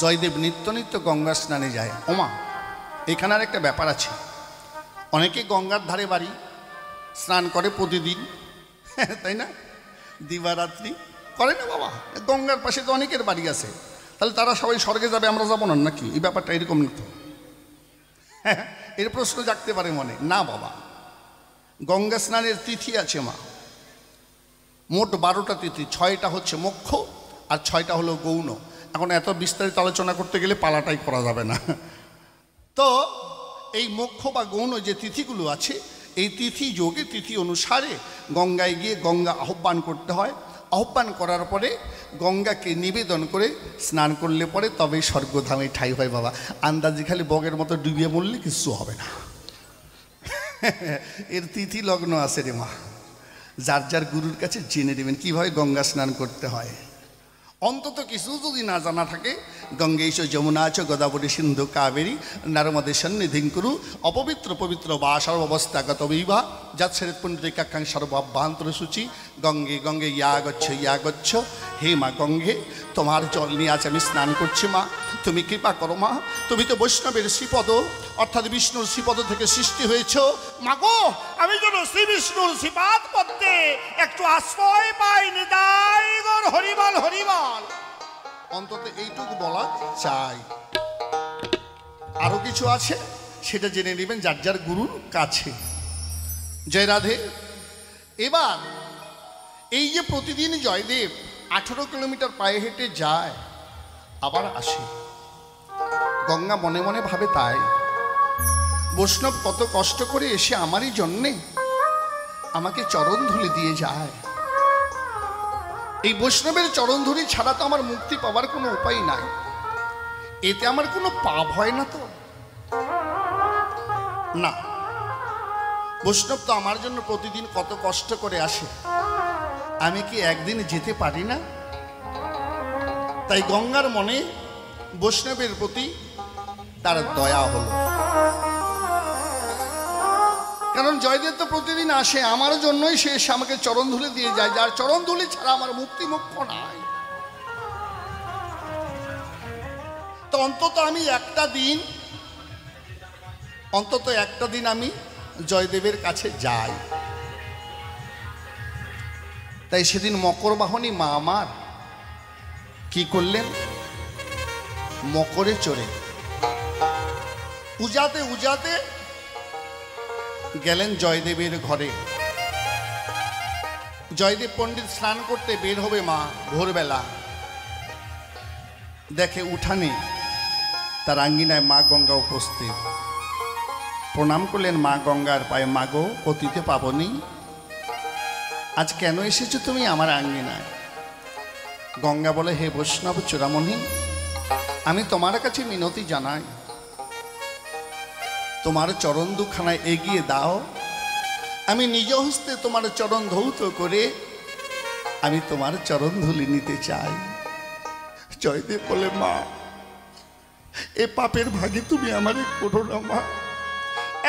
জয়দেব নিত্য নিত্য গঙ্গা স্নানে যায়। ওমা, এখানে আর একটা ব্যাপার আছে, অনেকে গঙ্গার ধারে বাড়ি, স্নান করে প্রতিদিন, তাই না? দিবারাত্রি করে না বাবা, গঙ্গার পাশে তো অনেকের বাড়ি আছে, তাহলে তারা সবাই স্বর্গে যাবে, আমরা যাবো না নাকি? এই ব্যাপারটা এরকম না তো? এর প্রশ্ন জাগতে পারে মনে। না বাবা, গঙ্গা স্নানের তিথি আছে মা, মোট 12টা তিথি। 6টা হচ্ছে মোক্ষ আর 6টা হলো গৌণ। এখন এত বিস্তারিত আলোচনা করতে গেলে পালাটাই করা যাবে না। তো এই মোক্ষ বা গৌণ যে তিথিগুলো আছে, এই তিথি যোগে তিথি অনুসারে গঙ্গায় গিয়ে গঙ্গা আহ্বান করতে হয়। আহ্বান করার পরে গঙ্গাকে নিবেদন করে স্নান করলে পরে তবে স্বর্গধামে ঠাই হয় বাবা। আন্দাজি খালি বগের মতো ডুবিয়ে মরলে কিছু হবে না। এর তিথি লগ্ন আছে রে মা, যার যার গুরুর কাছে জেনে নেবেন কীভাবে গঙ্গা স্নান করতে হয়। অন্তত কিছু যদি না জানা থাকে, গঙ্গেশ যমুনা চ গোদাবরী সিন্ধু কাবেরী নর্মদে সন্নিধিং কুরু অপবিত্র পবিত্র বা সর্বাবস্থাগত বিভা যৎসরিত পুণ্ডিকাক্ষাং সর্বাভ্যন্তর সূচি গঙ্গে গঙ্গে ইয়া গচ্ছ। হে মা গঙ্গে, তোমার জল নিয়ে আজ আমি স্নান করছি মা, তুমি কৃপা করো মা। তুমি তো বৈষ্ণবের শ্রীপদ অর্থাৎ বিষ্ণুর শ্রীপদ থেকে সৃষ্টি হয়েছ মাগো, আমি যেন শ্রী বিষ্ণুর শ্রীপাদ পদ্মে একটু আশ্রয় পাই। নিতাই গৌর হরিবল হরিবল। অন্তত এইটুকু বলা চাই। আরো কিছু আছে, সেটা জেনে নেবেন যার যার গুরুর কাছে। জয় রাধে। এবার এই যে প্রতিদিন জয়দেব 18 কিলোমিটার পায়ে হেঁটে যায় আবার আসে, গঙ্গা মনে মনে ভাবে তাই বৈষ্ণব কত কষ্ট করে এসে আমারই জন্যে আমাকে চরণ ধুলি দিয়ে যায়। এই বৈষ্ণবের চরণ ধুলি ছাড়া তো আমার মুক্তি পাওয়ার কোনো উপায় নাই। এতে আমার কোনো পাপ হয় না তো? না, বৈষ্ণব তো আমার জন্য প্রতিদিন কত কষ্ট করে আসে, আমি কি একদিন যেতে পারি না? তাই গঙ্গার মনে বৈষ্ণবের প্রতি তার দয়া হলো। কারণ জয়দেব তো প্রতিদিন আসে, আমার জন্যই সে এসে আমাকে চরণ ধুলে দিয়ে যায়, যার চরণ ধুলি ছাড়া আমার মুক্তি মোক্ষ নাই। তো অন্তত একটা দিন আমি জয়দেবের কাছে যাই। তাই সেদিন মকর বাহনী মা আমার কি করলেন, মকরে চড়ে উজাতে উজাতে গেলেন জয়দেবের ঘরে। জয়দেব পণ্ডিত স্নান করতে বের হবে মা ভোরবেলা, দেখে উঠানে তার আঙ্গিনায় মা গঙ্গা উপস্থিত। প্রণাম করলেন মা গঙ্গার পায়ে, মা গো পতিতে পাবনি, আজ কেন এসেছো তুমি আমার আঙ্গিনায়? গঙ্গা বলে, হে বৈষ্ণব চূড়ামণি, আমি তোমার কাছে মিনতি জানাই, তোমার চরণ দুখানায় এগিয়ে দাও, আমি নিজ হস্তে তোমার চরণ ধৌত করে আমি তোমার চরণ ধুলি নিতে চাই। জয়দেব বলে, মা এ পাপের ভাগে তুমি আমারে করো না মা,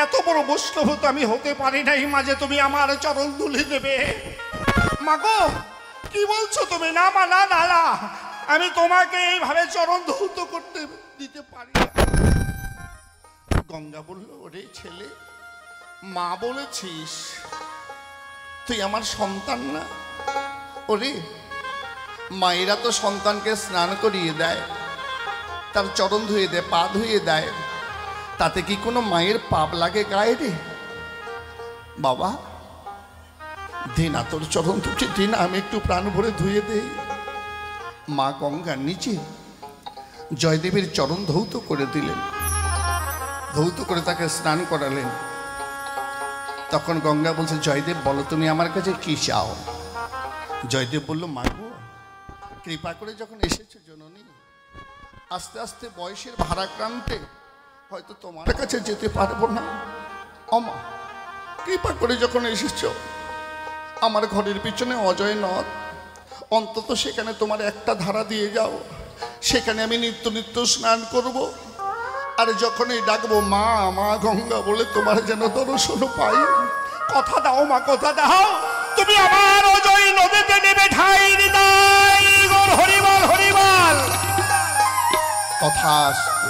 এত বড় বৈষ্ণব তো আমি হতে পারি নাই মা যে তুমি আমার চরণ ধুলি দেবে। মা গো কি বলছো তুমি? না মা, না না না, আমি তোমাকে এইভাবে চরণ ধৌত করতে দিতে পারি না। গঙ্গা বলল, ওরে ছেলে, মা বলেছিস, তুই আমার সন্তান না? ওরে, মায়েরা তো সন্তানকে স্নান করিয়ে দেয়, তার চরণ ধুয়ে দেয়, পা ধুয়ে দেয়, তাতে কি কোনো মায়ের পাপ লাগে গায়ে রে? বাবা দে না তোর চরণ দুটি, দিন আমি একটু প্রাণ ভরে ধুয়ে দেই। মা গঙ্গার নিচে জয়দেবের চরণ ধৌত করে দিলেন, ধৌত করে তাকে স্নান করালেন। তখন গঙ্গা বলছে, জয়দেব বলো তুমি আমার কাছে কি চাও? জয়দেব বলল, মা গো কৃপা করে যখন এসেছো জননী, আস্তে আস্তে বয়সের ভারাক্রান্তে হয়তো তোমার কাছে যেতে পারবো না, অমা কৃপা করে যখন এসেছো আমার ঘরের পিছনে অজয় নদ, অন্তত সেখানে তোমার একটা ধারা দিয়ে যাও, সেখানে আমি নিত্য নিত্য স্নান করব। আর যখনই ডাকবো মা মা গঙ্গা বলে তোমার যেন দর্শন পাই। কথা দাও মা, কথা দাও, তুমি আমার অজয় নদীতে নেবে ঠাই। নিতাই গৌর হরিবল হরিবল। তথাস্তু।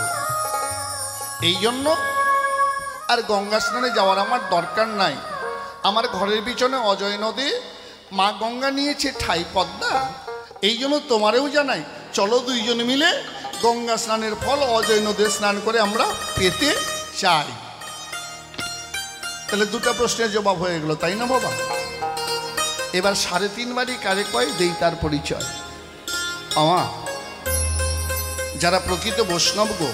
এই জন্য আর গঙ্গা স্নানে যাওয়ার আমার দরকার নাই। আমার ঘরের পিছনে অজয় নদী, মা গঙ্গা নিয়েছে ঠাই পদ্মা। এই জন্য তোমারেও জানাই, চলো দুইজন মিলে গঙ্গা স্নানের ফল অজয় নদীর স্নান করে আমরা পেতে চাই। তাহলে দুটো প্রশ্নের জবাব হয়ে গেল, তাই না বাবা? এবার 3.5 বারই কারে কয় দেই তার পরিচয়। আমার যারা প্রকৃত বৈষ্ণব গো,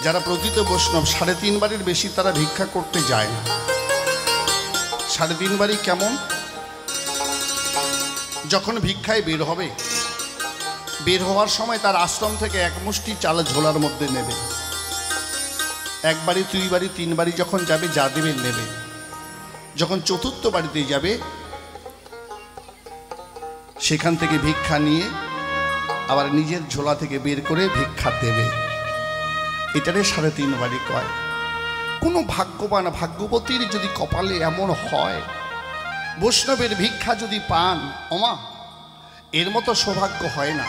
যারা প্রকৃত বৈষ্ণব 3.5 বারের বেশি তারা ভিক্ষা করতে যায় না। 3.5 বারই কেমন? যখন ভিক্ষায় বের হবে, বের হওয়ার সময় তার আশ্রম থেকে এক মুষ্টি চাল ঝোলার মধ্যে নেবে। 1 বাড়ি 2 বাড়ি 3 বাড়ি যখন যাবে যা দেবেন নেবে। যখন 4র্থ বাড়িতে যাবে সেখান থেকে ভিক্ষা নিয়ে আবার নিজের ঝোলা থেকে বের করে ভিক্ষা দেবে। এটারে 3.5 বাড়ি কয়। কোনো ভাগ্যবান ভাগ্যবতীর যদি কপালে এমন হয়, বৈষ্ণবের ভিক্ষা যদি পান, ওমা এর মতো সৌভাগ্য হয় না।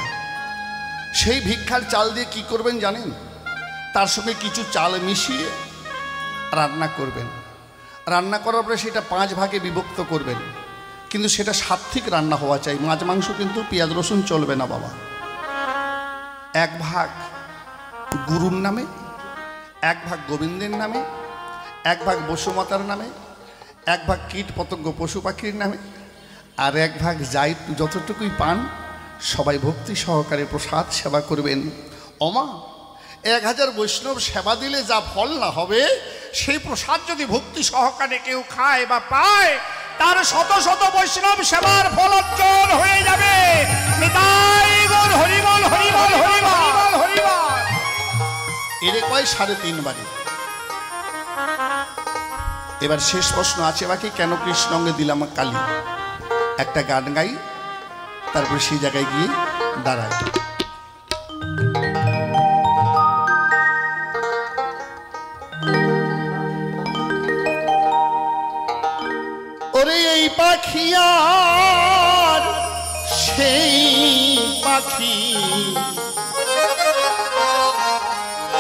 সেই ভিক্ষার চাল দিয়ে কি করবেন জানেন? তার সঙ্গে কিছু চাল মিশিয়ে রান্না করবেন। রান্না করার পরে সেটা 5 ভাগে বিভক্ত করবেন, কিন্তু সেটা সাত্ত্বিক রান্না হওয়া চাই। মাছ মাংস কিন্তু পেঁয়াজ রসুন চলবে না বাবা। 1 ভাগ গুরুর নামে, 1 ভাগ গোবিন্দের নামে, 1 ভাগ বসুমাতার নামে, 1 ভাগ কীট পতঙ্গ পশু পাখির নামে, আর 1 ভাগ যাই যতটুকুই পান সবাই ভক্তি সহকারে প্রসাদ সেবা করবেন। ওমা 1000 বৈষ্ণব সেবা দিলে যা ফল না হবে, সেই প্রসাদ যদি ভক্তি সহকারে কেউ খায় বা পায়, তার শত শত বৈষ্ণব সেবার ফল অর্জন হয়ে যাবে। নিতাই গৌর হরিবল হরিবল হরিবল হরিবল। এরে কয় 3.5 বাড়ি। এবার শেষ প্রশ্ন আছে বাকি, কেন কৃষ্ণঙ্গে দিলাম কালী? একটা গান গাই, তারপর সেই জায়গায় গিয়ে দাঁড়াই। ওরে এই পাখি আর সেই পাখি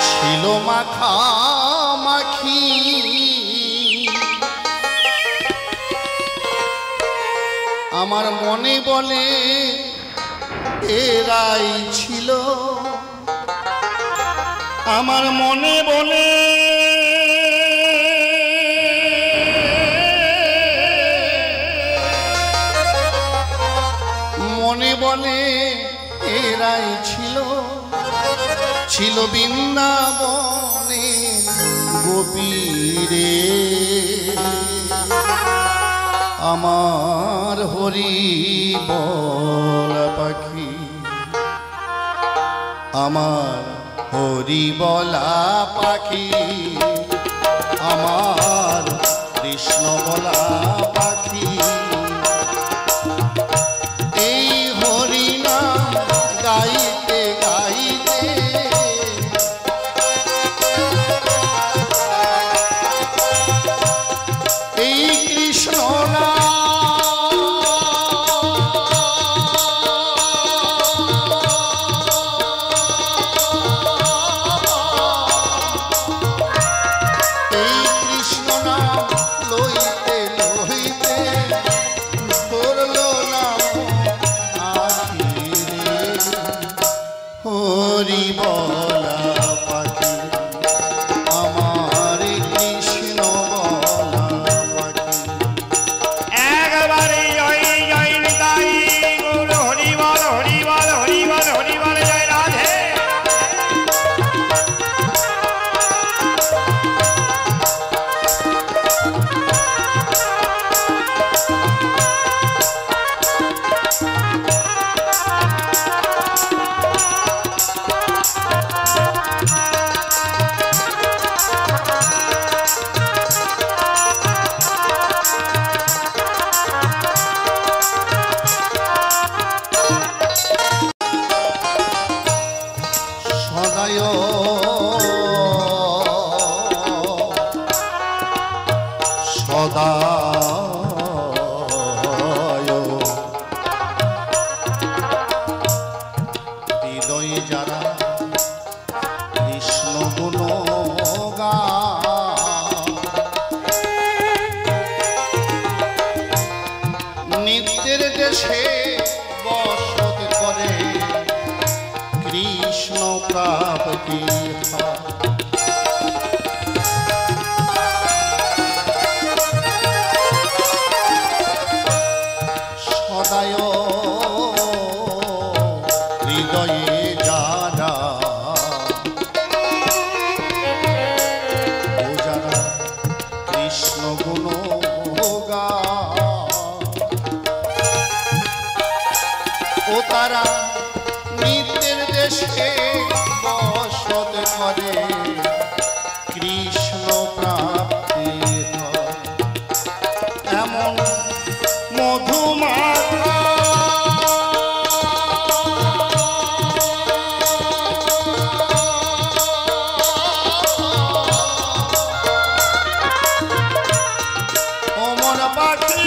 ছিল মাখামাখি, আমার মনে বলে এরাই ছিল, আমার মনে বলে এরাই ছিল, ছিল বৃন্দাবনে গোপীরে। আমার হরি বলা পাখি, আমার হরি বলা পাখি, আমার কৃষ্ণ বলা পাখি। এই হরি নাম গাইতে গাইতে এই কৃষ্ণ কৃষ্ণ গুণ গা ও তারা নিত্যের দেশে বসত করে কৃষ্ণ প্রাপ্তি হয় এমন মধুমাখা অমর পাখি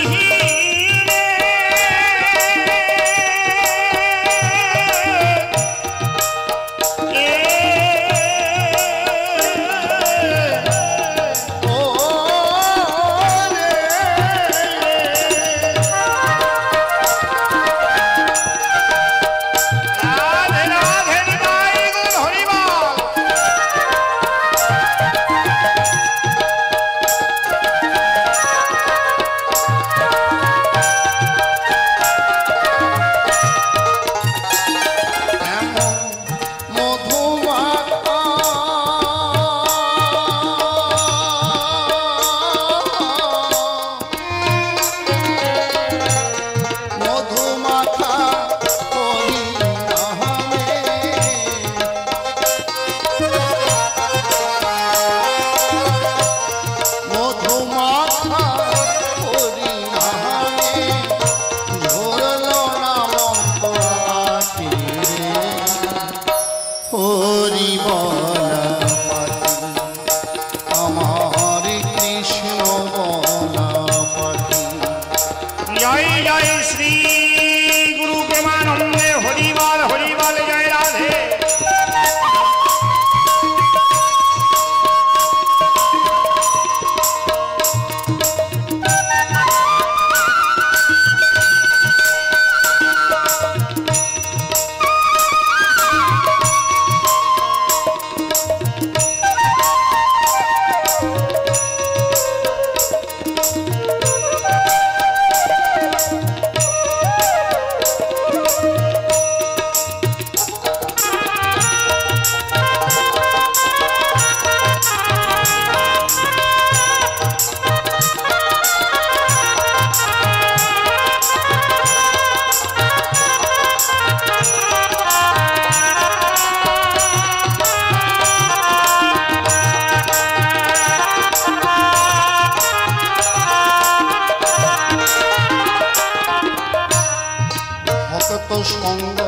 সঙ্গ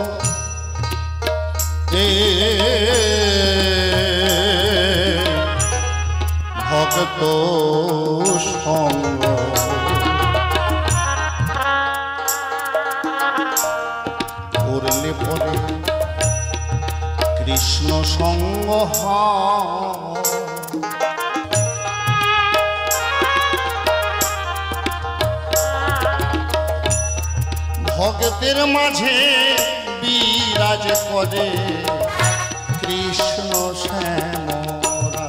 ভক্ত সঙ্গ করলে পরে কৃষ্ণ সঙ্গ ভক্তের মাঝে বিরাজ করে কৃষ্ণ শ্যামরা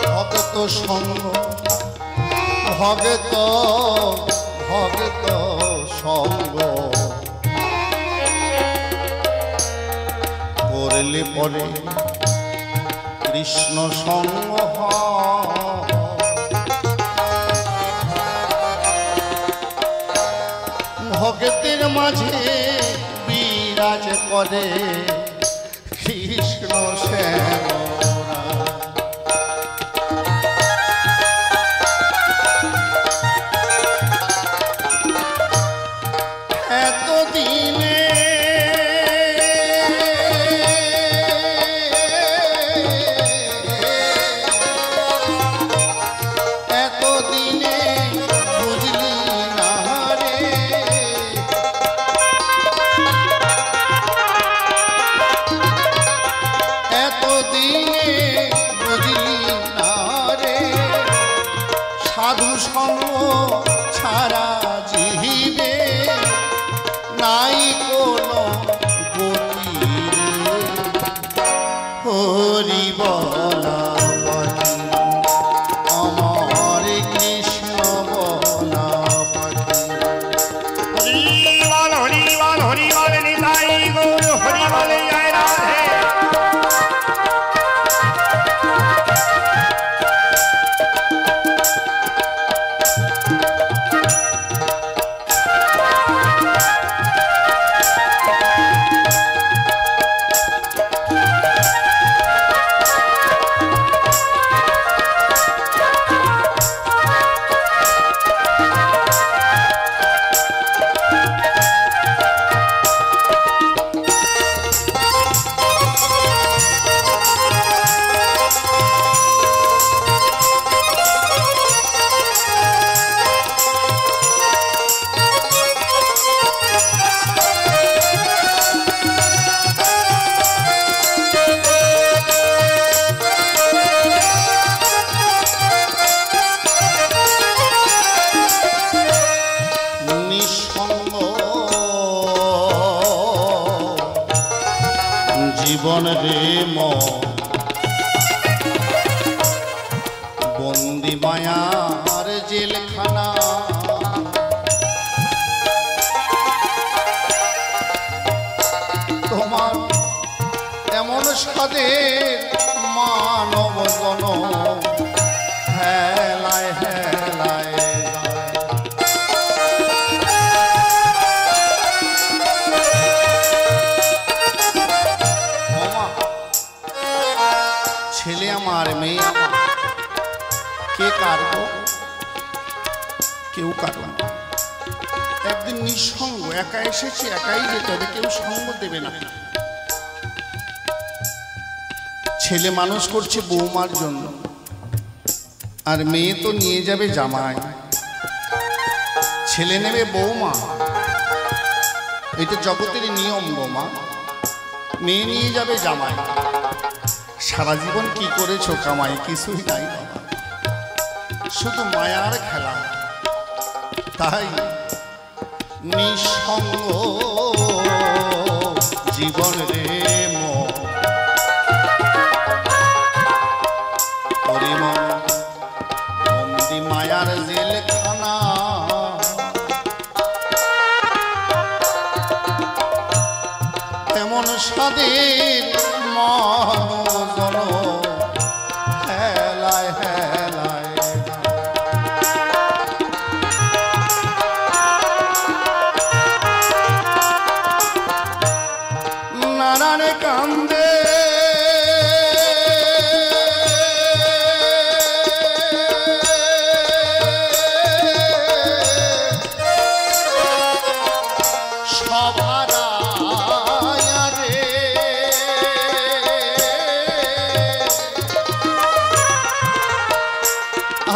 ভক্ত সঙ্গ ভক্ত ভক্ত সঙ্গ করলে পরে কৃষ্ণ সঙ্গ ভক্তের মাঝে বিরাজ করে কৃষ্ণ শ্যামরা এতদিনে জীবন রে বন্দি মায়ার জেলখানা তোমার এমন সাদের মানব জন হেলায় হেলায় ছেলে আমার মেয়ে আমার কে কারবো কেউ কারবো না একদিন নিঃসঙ্গ একা এসেছি একাই যেতে হবে কেউ সঙ্গ দেবে না ছেলে মানুষ করছে বৌমার জন্য আর মেয়ে তো নিয়ে যাবে জামাই ছেলে নেবে বৌমা এটা জগতের নিয়ম বৌমা মেয়ে নিয়ে যাবে জামাই সারা জীবন কি করেছো কামাই কিছুই নাই বাবা শুধু মায়ার খেলা তাই নিঃসঙ্গ জীবন রে বন্দি মায়ার জেলখানা তেমন সাদের মনোজন হেলায় হেলায় নারায়ণ কান্দে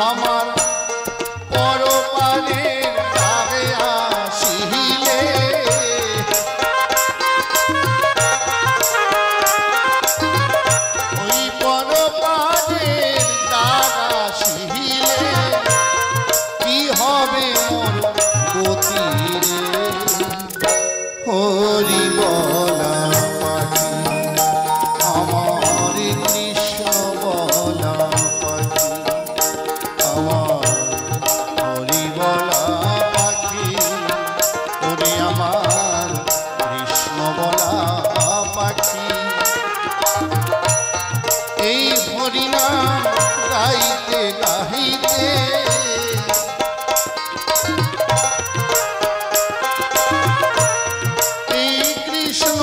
আমার পরপারের দ্বারে আসিলে ওই পরপারের দ্বারে আসিলে কি হবে মোর গতি রে হরি বলা পাখি আমার কৃষ্ণ বলা পাখি হরি বলা পাখি ওরে আমার কৃষ্ণ বলা পাখি এই হরিনাম গাইতে গাইতে এই কৃষ্ণ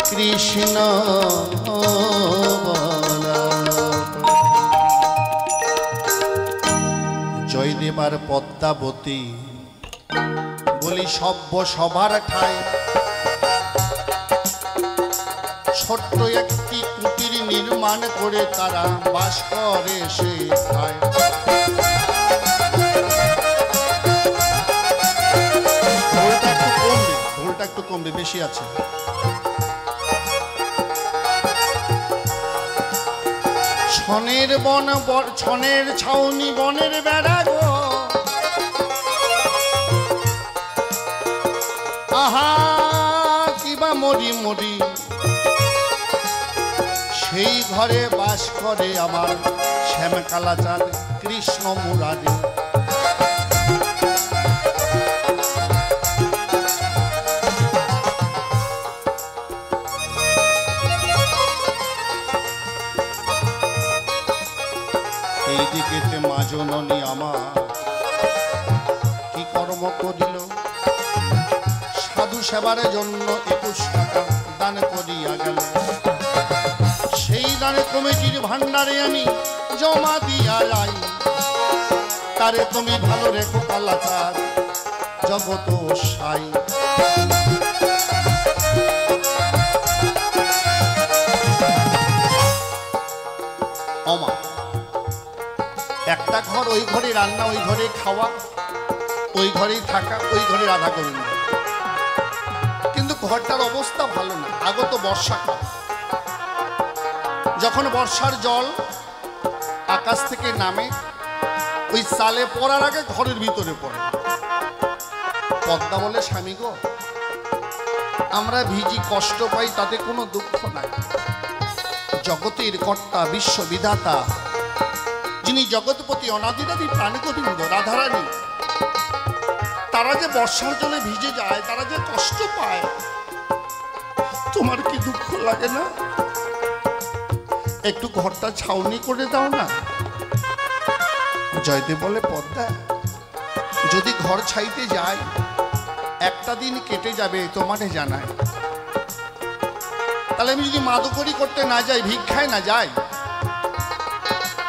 কৃষ্ণ জয়দেবার পদ্মাবতী বলি সভ্য সবার ঠাই ছোট্ট একটি কুটির নির্মাণ করে তারা বাস করে সে ঠাই ঢোলটা একটু কমবে বেশি আছে ছনের বন ছনের ছাউনি বনের বেড়া গো আহা কিবা মরি মরি সেই ঘরে বাস করে আমার শ্যামকালাচাঁদ কৃষ্ণ মুরারি এইদিকেতে মা জননী আমার কি কর্ম করিল সাধু সেবার জন্য 21 টাকা দান করিয়া গেল সেই দানে কমিটির ভান্ডারে আমি জমা দিয়া যাই তারে তুমি ভালো রেখো কালাচাঁদ জগত সাই ঘর, ওই ঘরে রান্না, ওই ঘরে খাওয়া, ওই ঘরেই থাকা, ওই ঘরে রাধা গোবিন্দ। কিন্তু ঘরটার অবস্থা ভালো না। আগত বর্ষাকাল, যখন বর্ষার জল আকাশ থেকে নামে ওই চালে পড়ার আগে ঘরের ভিতরে পড়ে। পদ্মা বলে, স্বামী গো, আমরা ভিজি, কষ্ট পাই, তাতে কোনো দুঃখ নাই। জগতের কর্তা, বিশ্ববিধাতা, যিনি জগৎপতি, অনাদিরাদি প্রাণ গোবিন্দ, রাধারানী, তারা যে বর্ষার জলে ভিজে যায়, তারা যে কষ্ট পায়, তোমার কি দুঃখ লাগে না? একটু ঘরটা ছাউনি করে দাও না। জয়দেব বলে, পদ্মা, যদি ঘর ছাইতে যায় একটা দিন কেটে যাবে, তোমারে জানায়। তাহলে আমি যদি মাদকরি করতে না যাই, ভিক্ষায় না যাই,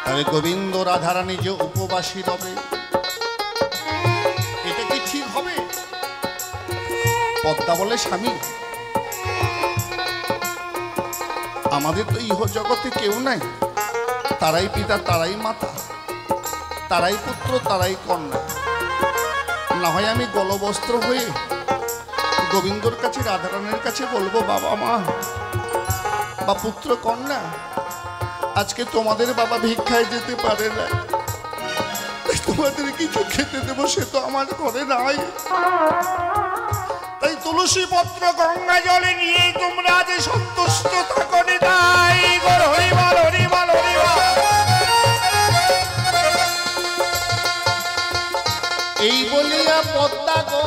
তাহলে গোবিন্দ রাধারানী যে উপবাসী রবে, এটা কি ঠিক হবে? পদ্মা বলে, স্বামী, আমাদের তো ইহ জগতে কেউ নাই, তারাই পিতা, তারাই মাতা, তারাই পুত্র, তারাই কন্যা। না হয় আমি গলবস্ত্র হয়ে গোবিন্দর কাছে, রাধারানীর কাছে বলবো, বাবা মা বা পুত্র কন্যা, আজকে তোমাদের বাবা ভিক্ষায় যেতে পারে না, তোমাদের কিছু খেতে দেবো, সে তো আমার ঘরে নাই। তাই তুলসী পত্র গঙ্গা জলে নিয়ে তোমরা যে সন্তুষ্ট থাকো, তাই হরিবল হরিবল হরিবল। এই বলিয়া পদ্মা গো,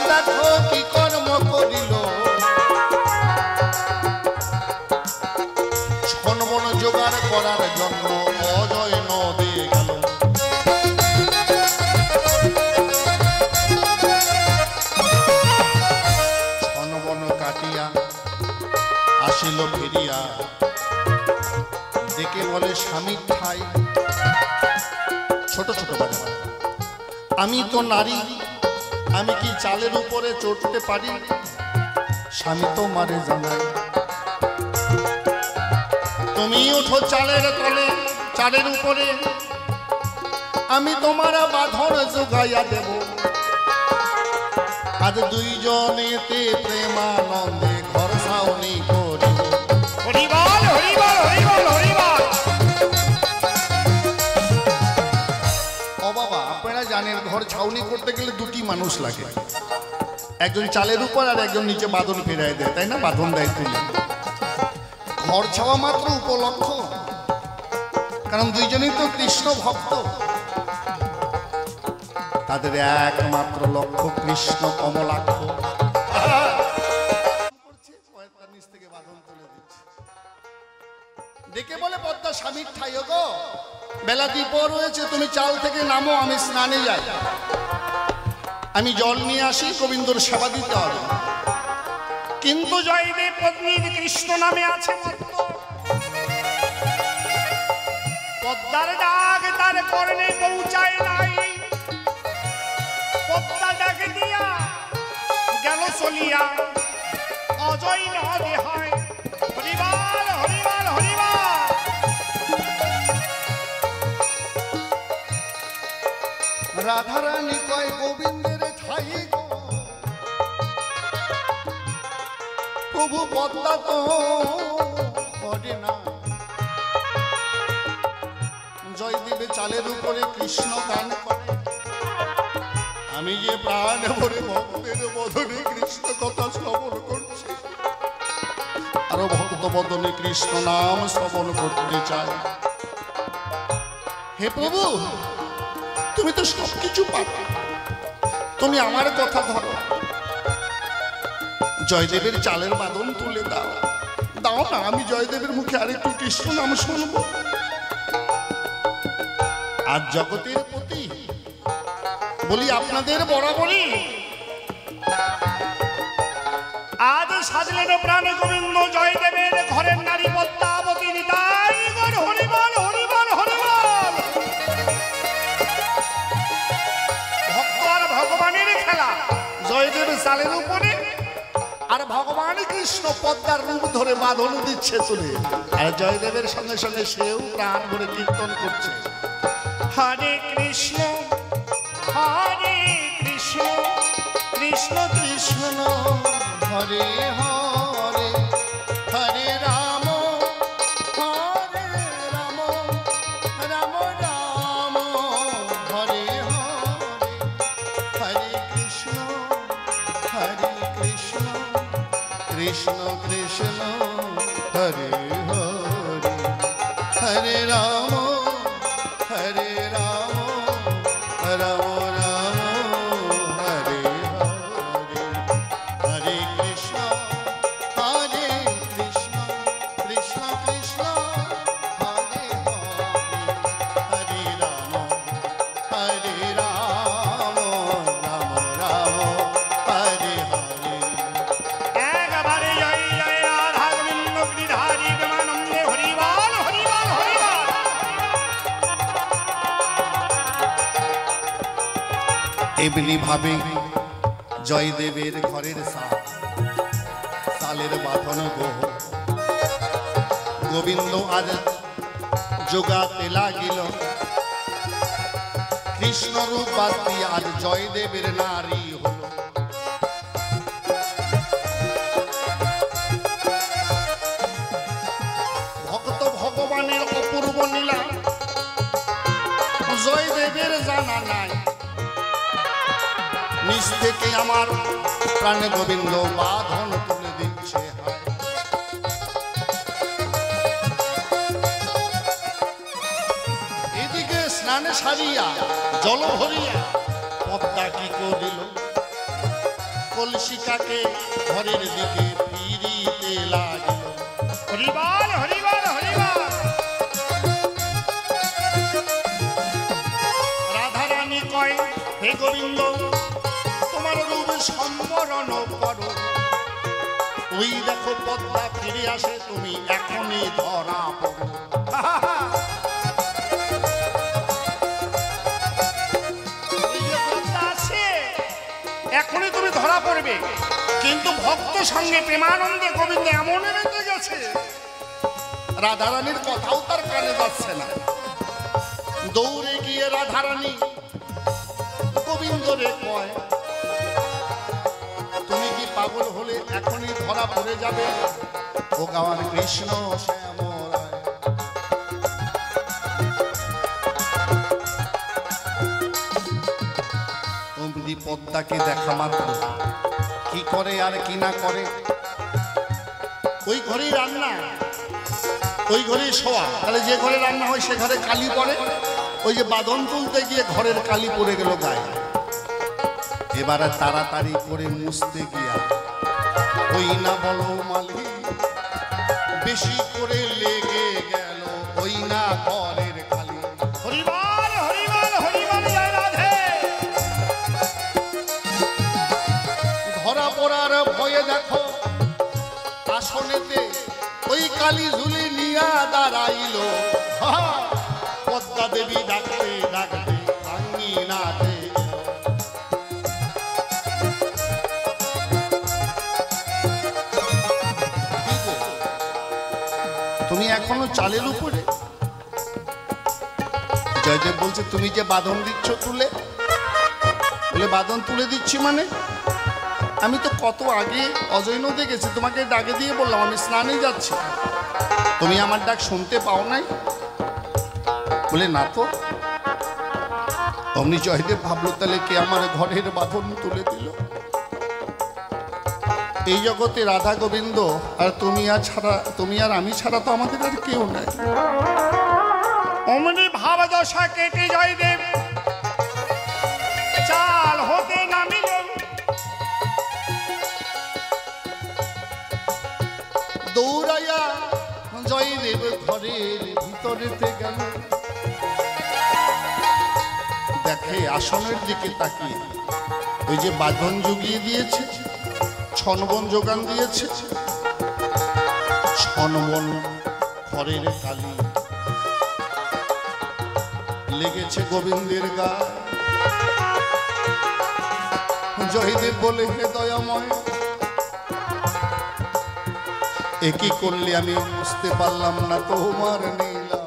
দেখো কি কর্ম করিল, ছনবন জোগাড় করার জন্য অজয় নদে গেল। ছনবন কাটিয়া আসিল ফিরিয়া, দেখে বলে, স্বামী ঠাই, ছোট ছোট বাজা, আমি তো নারী, আমি কি চালের উপরে চড়তে পারি? স্বামী তো মারে জানাই, তুমি ওঠো চালের তলে, চালের উপরে, আমি তোমার বাঁধন যোগাইয়া দেব। আজ দুইজনেতে প্রেমানন্দে ঘর ছাউনি করিব। হরিবল হরিবল হরিবল হরিবল। ও বাবা, আপনারা জানেন ঘর ছাউনি করতে গেলে দুটি মানুষ লাগে, একজন চালের উপর আর একজন নিচে বাঁধন ফেরায় দেয়, তাই না? বাঁধন দেয় তুলে। ঘর ছাওয়া মাত্র উপলক্ষ, কারণ দুইজনই তো কৃষ্ণ ভক্ত, তাদের একমাত্র লক্ষ্য কৃষ্ণ কমলাক্ষ। নিচ থেকে বাঁধন তুলে দিচ্ছে, ডেকে বলে, পদ্মা, স্বামীর ঠাই গো, বেলা দ্বীপ রয়েছে, তুমি চাল থেকে নামো, আমি স্নানে যাই, আমি জল নিয়ে আসি, গোবিন্দর সেবা দিতে হবে। কিন্তু জয়দেব পত্নীর কৃষ্ণ নামে আছে মাত্র, পদ্মার ডাক তার কর্ণে পৌঁছায় নাই। পদ্মা ডাক দিয়া গেল চলিয়া, অজয় নদে হয়। হরিবল হরিবল হরিবল। রাধারানী কয়, গোবিন্দের ঠাই গো, প্রভু পদ্মা তো করে না। জয়দেবে চালের উপরে কৃষ্ণ গান করে, আমি যে প্রাণ ভরে ভক্তের বদনে কৃষ্ণ কথা শ্রবণ করছি, আরো ভক্ত বদনে কৃষ্ণ নাম শ্রবণ করতে চাই। হে প্রভু, তুমি তো সবকিছু পাবে, তুমি আমার কথা ধরো, জয়দেবের চালের বাঁধন তুলে দাও, দাও না, আমি জয়দেবের মুখে আরেকটু কৃষ্ণ নাম শুনবো। আর জগতের প্রতি বলি, আপনাদের বরাবরই আজ সাজলেন প্রাণ গোবিন্দ জয়দেবের ঘরের নারী পদ্মাবতী। নিতাই গৌর হরিবল হরিবল হরিবল। ভক্ত আর ভগবানের খেলা, জয়দেব চালের উপরে আর ভগবান কৃষ্ণ পদ্মার রূপ ধরে বাঁধন দিচ্ছে চলে, আর জয়দেবের সঙ্গে সঙ্গে সেও প্রাণ ভরে কীর্তন করছে, হরে কৃষ্ণ কৃষ্ণ কৃষ্ণ হরে হরে হরে রাম রাম রাম হরে হরে হরে কৃষ্ণ কৃষ্ণ কৃষ্ণ হরে হরে হরে রাম রাম রাম হরে হরে হরে কৃষ্ণ কৃষ্ণ কৃষ্ণ হরে হরে হরে রাম রাম রাম হরে হরে। একবারে জয় জয় রাধা গোবিন্দ গিরিধারী প্রেমানন্দে হরিবাল হরিবাল হরিবাল। এমনি ভাবে জয়দেবের ঘরের সালের বাঁধন গোহ গোবিন্দ আজ যোগাতে লাগিল, কৃষ্ণ রূপ বাস্তি আজ জয়দেবের নারী হল। ভক্ত ভগবানের অপূর্ব লীলা জয়দেবের জানা নাই, নিজ থেকে আমার প্রাণে গোবিন্দ বাঁধন তুলে দিচ্ছে। এদিকে স্নানে সারিয়া জল ভরিয়া পদ্মা কি করিল, কলসিকাকে ঘরের দিকে ফিরিতে লাগিল। হরিবাল হরিবাল হরিবাল। রাধারানী কয়, হে গোবিন্দ তোমার রূপ সম্বরণ করো, ওই দেখো পদ্মা ফিরে আসে, তুমি এখনই ধরা পড়ো। এখনই তুমি ধরা পড়বে, কিন্তু ভক্ত সঙ্গে প্রেমানন্দে গোবিন্দ এমন বেঁধে গেছে, রাধারানীর কথাও তার কানে যাচ্ছে না। দৌড়ে গিয়ে রাধারানী গোবিন্দরে কয়, তুমি কি পাগল হলে এখনই ধরা পড়ে যাবে? ও গাওয়ার কৃষ্ণ শ্যাম রায়। অমনি পদ্মাকে দেখা মাত্র কি করে আর কি না করে, ওই ঘরেই রান্না, ওই ঘরেই শোয়া, তাহলে যে ঘরে রান্না হয় সে ঘরে কালি পড়ে, ওই যে বাঁধন তুলতে গিয়ে ঘরের কালি পড়ে গেল গায়ে। এবারে তাড়াতাড়ি করে মুছতে গিয়া, ওই না বলো মালি বেশি করে লেগে গেল, ওই না ঘরের কালি। হরিবাল হরিবাল হরিবাল জয় রাধে। ধরা পড়ার ভয়ে দেখো আসনেতে ওই কালি ঝুলি নিয়া দাঁড়াইল, পদ্মা দেবী ডাকতে ডাকতে ভাঙ্গি নাতে। তুমি এখনো চালের উপরে? জয়দেব বলছে, তুমি যে বাঁধন দিচ্ছ তুলে, বলে বাঁধন তুলে দিচ্ছি মানে? আমি তো কত আগে অজয় নদে গেছি, তোমাকে ডাকে দিয়ে বললাম আমি স্নানে যাচ্ছি, তুমি আমার ডাক শুনতে পাও নাই? বলে না তো। অমনি জয়দেব ভাবলো, তাহলে কে আমার ঘরের বাঁধন তুলে দিল? এই জগতে রাধা গোবিন্দ আর তুমি আর আমি ছাড়া তো আমাদের আর কেউ নাই। অমনি ভাবদশা কেটে জয়দেব চাল হতে নামিল, দৌড়াইয়া জয়দেব ঘরের ভিতরেতে গেল, দেখে আসনের দিকে তাকিয়ে ওই যে বাঁধন জুগিয়ে দিয়েছে, ছনবন যোগান দিয়েছে, ছনবন ঘরের কালি লেগেছে গোবিন্দের গায়ে। জয়দেব বলে, হে দয়াময় একই করলে আমি বুঝতে পারলাম না তোমার নীলা।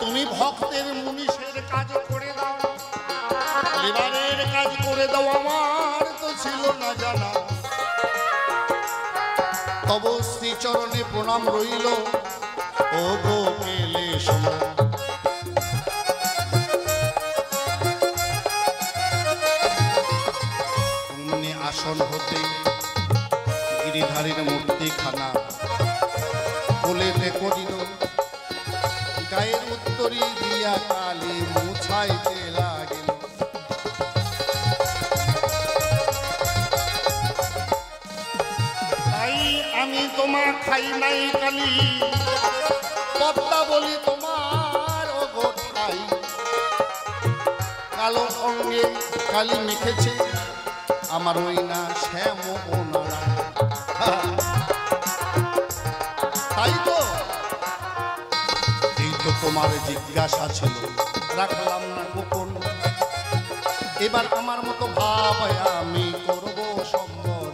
তুমি ভক্তের মুনিষের কাজ করে দাও, এবারের কাজ করে দাও, আমার তো ছিল না জানা। তব শ্রীচরণে প্রণাম রইল ও গো পেলে সময়। অমনি আসন হতে গিরিধারীর মূর্তি খানা বলে করিল, গায়ের উত্তরি দিয়া কালী মুছাইতে লাগিল। তাই আমি তোমার খাই নাই কালি, পদ্মা বলি তোমার ও গো ঠাই। কালো অঙ্গে কালি মেখেছে আমার ওই না শ্যাম ও নারায়ণ। তাই তো এই তো তোমার জিজ্ঞাসা ছিল, রাখলাম না গোপন। এবার আমার মতো ভাব আমি করব সম্বর।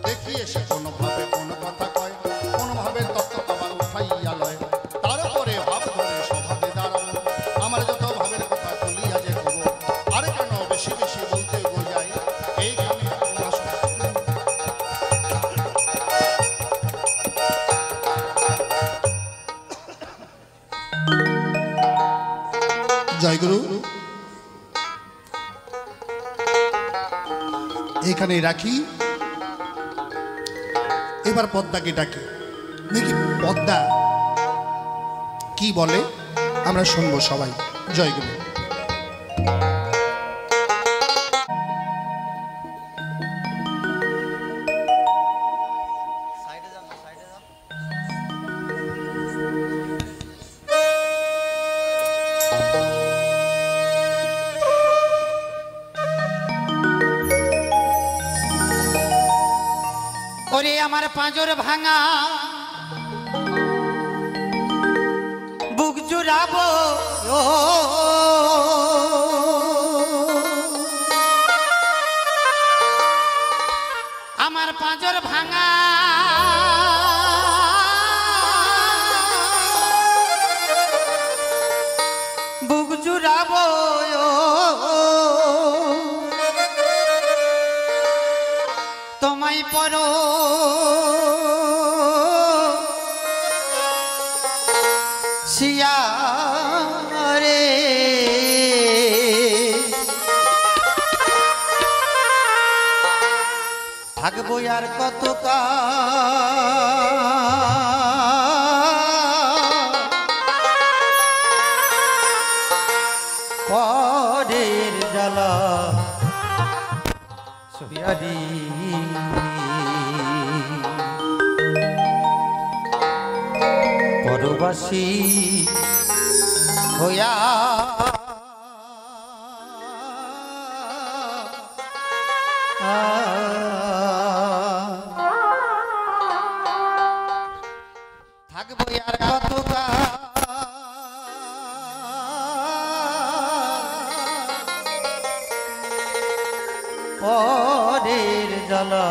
দেখি এসে কোনোভাবে কোন কথা কয়, কোনোভাবে তত্ত্ব আবার উঠাইয়া লয়। তারপরে ভাব ধরে স্বভাবে দাঁড়াবো, আমার যত ভাবের কথা বলিয়া যে কব। আর কেন বেশি বেশি বলতে গো যাই, এইখানে জয়গুরু। এখানে রাখি, এবার পদ্মাকে ডাকি, দেখি পদ্মা কি বলে আমরা শুনবো সবাই। জয়গুরু। ওরে আমার পাঁজর ভাঙা বুক জুড়াবো, আমার পাঁজর ভাঙা বুক জুড়াবো, তোমায় পরো সিয়া রে। থাকবো আর কত পরের জ্বালা সহিয়ারি। পরবাসী হইয়া থাকবো আর কত পরের জ্বালা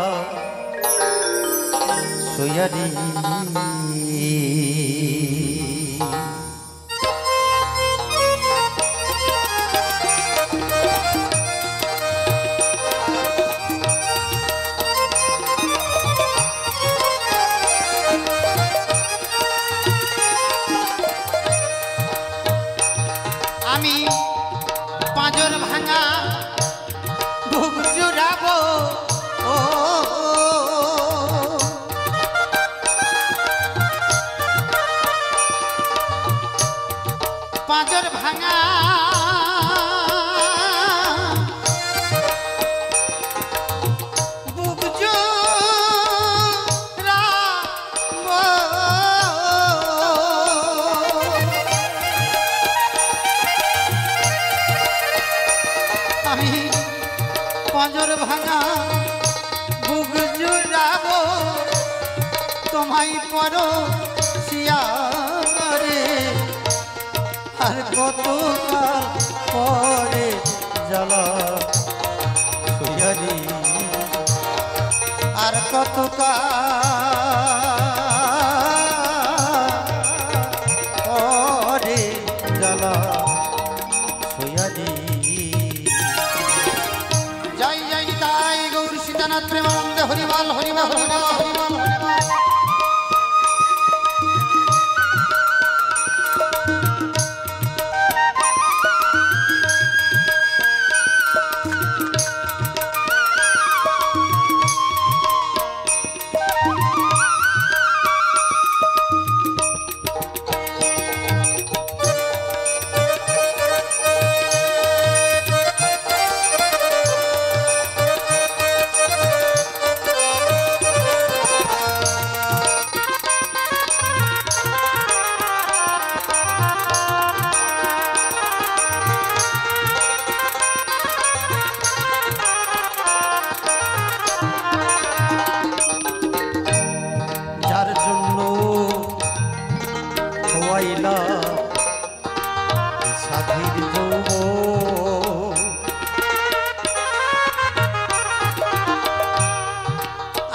সহিয়ারি। আমি পাঁজর ভাঙা বুক জুড়াবো, পাঁজর ভাঙা বুক জুড়াবো, আমি পাঁজর ভাঙা বুক জুড়াবো, তোমায় পরো সিয়া রে। আর কত পরে জ্বালা সহিয়ারি। কত রে জ্বালা সইয়ারি জয় জয় তাই গৌর সীতানাথ প্রেমানন্দে হরিবল হরিবল হরিবল হরিবল হরিবল।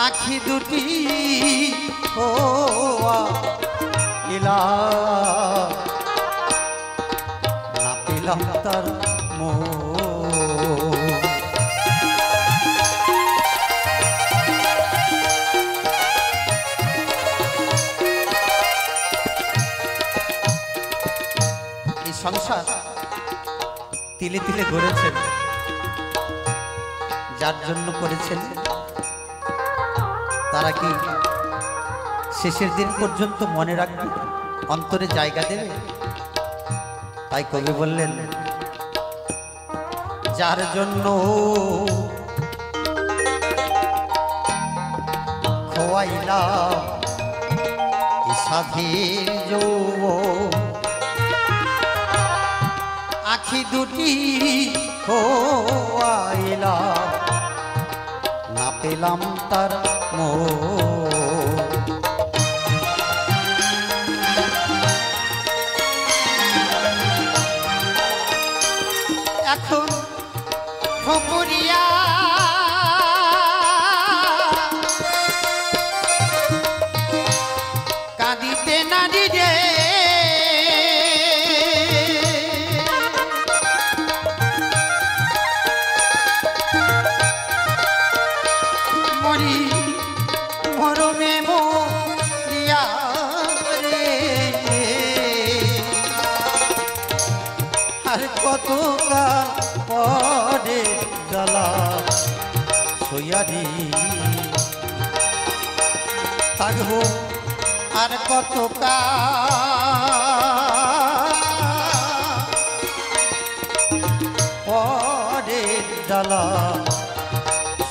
আখি দুটি না পেলাম তার এই সংসার তিলে তিলে গড়েছেন, যার জন্য করেছেন তারা কি শেষের দিন পর্যন্ত মনে রাখবে, অন্তরে জায়গা দেবে? তাই কবি বললেন, যার জন্য খোয়াইলাম সাধীর যৌবন, আখি দুটি খোয়াইলাম না পেলাম তার এখন ফকুরিয়া কাঁদিতে নারী রে মরি মরমে মরিয়া রে আর কত পরে জ্বালা সইয়ারি থাকবো আর কত পরে জ্বালা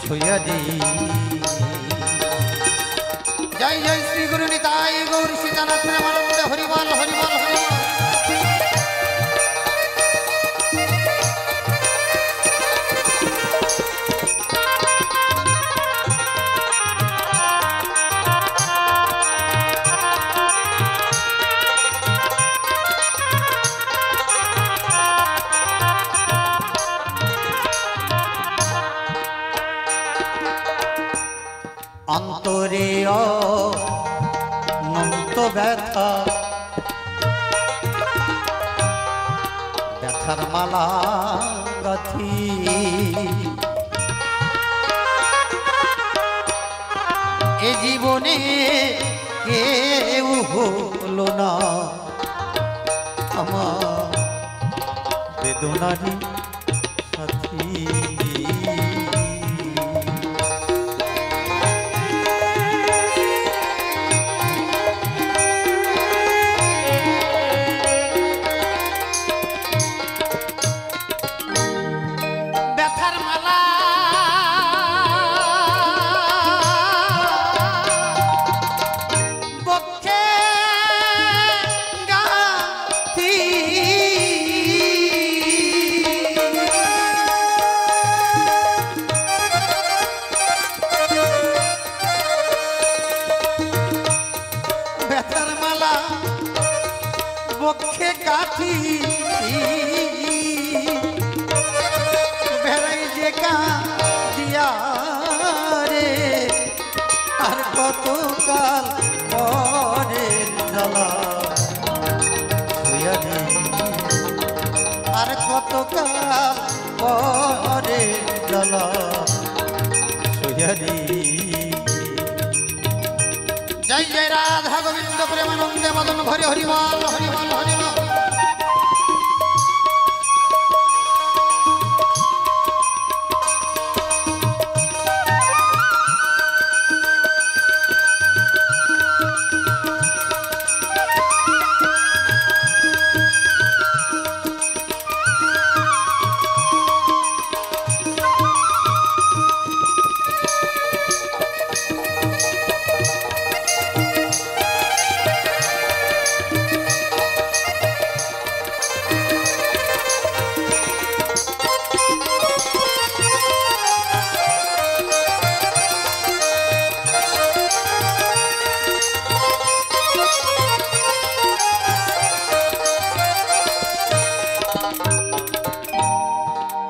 সইয়ারি। জয় জয় শ্রী গুরু নিতাই গৌর সীতানাথ প্রেমানন্দে হরিবল হরিবল হরিবল। অন্তরে অনন্ত ব্যথা, ব্যথার মালা গাথি এ জীবনে কেউ হলো না আমার বেদনারি সাথী। বক্ষে কাঠি বেড়াই যে দিয়া রে কতকাল পরে জ্বালা শুয়ারি আর কতকাল পরে জ্বালা শুয়ারি জয় জয় রাধা গোবিন্দ প্রেমানন্দে মদন হরি হরিবল হরিবল হরিবল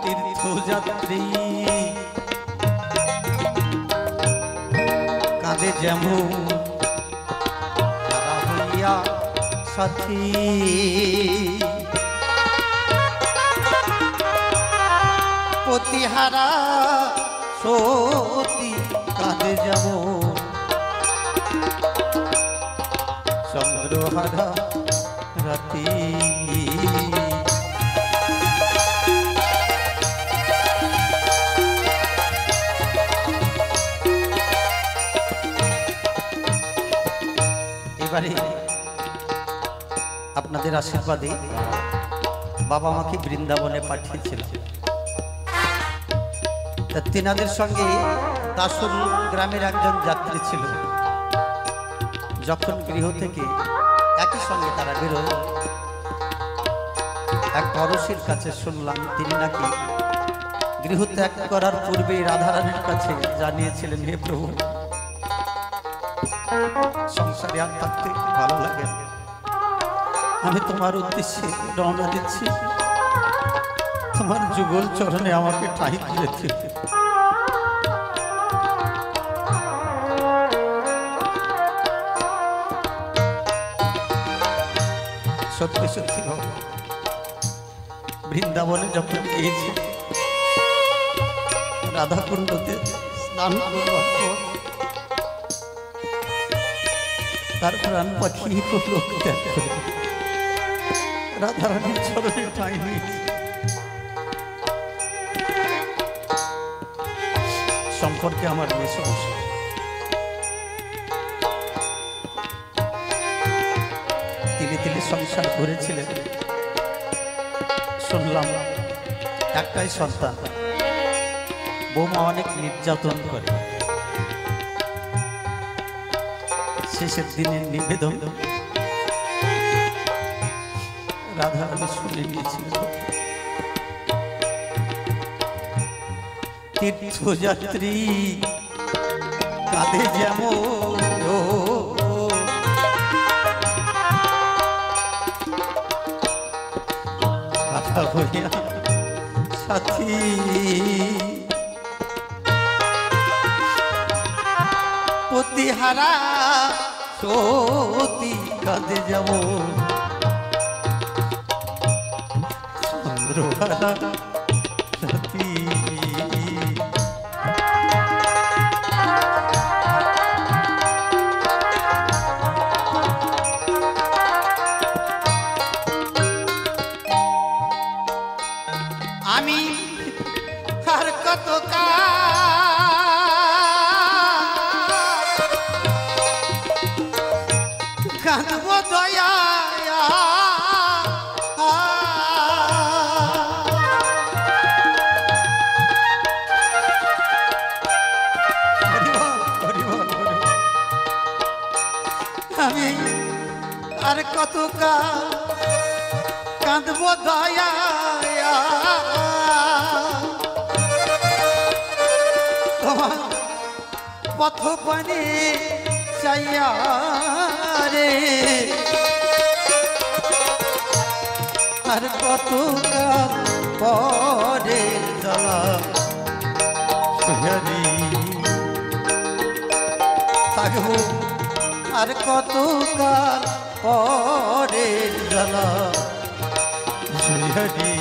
তীর্থযাত্রী কাঁদে যেমন হারা হইয়া সাথী পতিহারা সতী কাঁদে যেমন চন্দ্রহারা রাতি এবারে আপনাদের আশীর্বাদে বাবা মাকে বৃন্দাবনে পাঠিয়েছিল। তা তিনাদের সঙ্গে দাসুর গ্রামের একজন যাত্রী ছিল। যখন গৃহ থেকে একই সঙ্গে তারা বেরোয়, এক পড়শির কাছে শুনলাম তিনি নাকি গৃহ ত্যাগ করার পূর্বেই রাধারানীর কাছে জানিয়েছিলেন, হে প্রভু, সংসারে আর থাকতে ভালো লাগে, আমি তোমার উদ্দেশ্যে রওনা দিচ্ছি, তোমার যুগল চরণে আমাকে ঠাঁই দিয়েছে। সত্যি সত্যি বৃন্দাবনে যখন গিয়েছি, রাধাকুণ্ডতে স্নান করবার পর তার প্রাণ পাখি লোক ত্যাগ করে রাধারানীর চরণে ঠাঁই নিয়েছে। সম্পর্কে আমার বেশ সমস্যা। তিনি তিনি সংসার করেছিলেন, শুনলাম একটাই সন্তান, বৌমা অনেক নির্যাতন করে। শেষের দিনের নিবেদন রাধারানী শুনে নিয়েছিল। তীর্থযাত্রী কাঁদে যেমন কথা হইয়া সাথী, পতিহারা সতী কাঁদে যেমন চন্দ্রহারা রাতি। আমি আর কত কাঁদব দয়া, আমি আর কত কাঁদব দয়া, তোমার পথ পানে চাইয়া রে, আর কত পরে জ্বালা শুয়ারি। থাকবো আর কত কাল পরে জ্বালা হরি।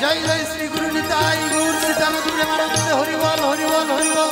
জয় জয় শ্রী গুরু নিতাই গৌর সীতানাথ প্রেমানন্দ হরি বল হরি বল হরি বল।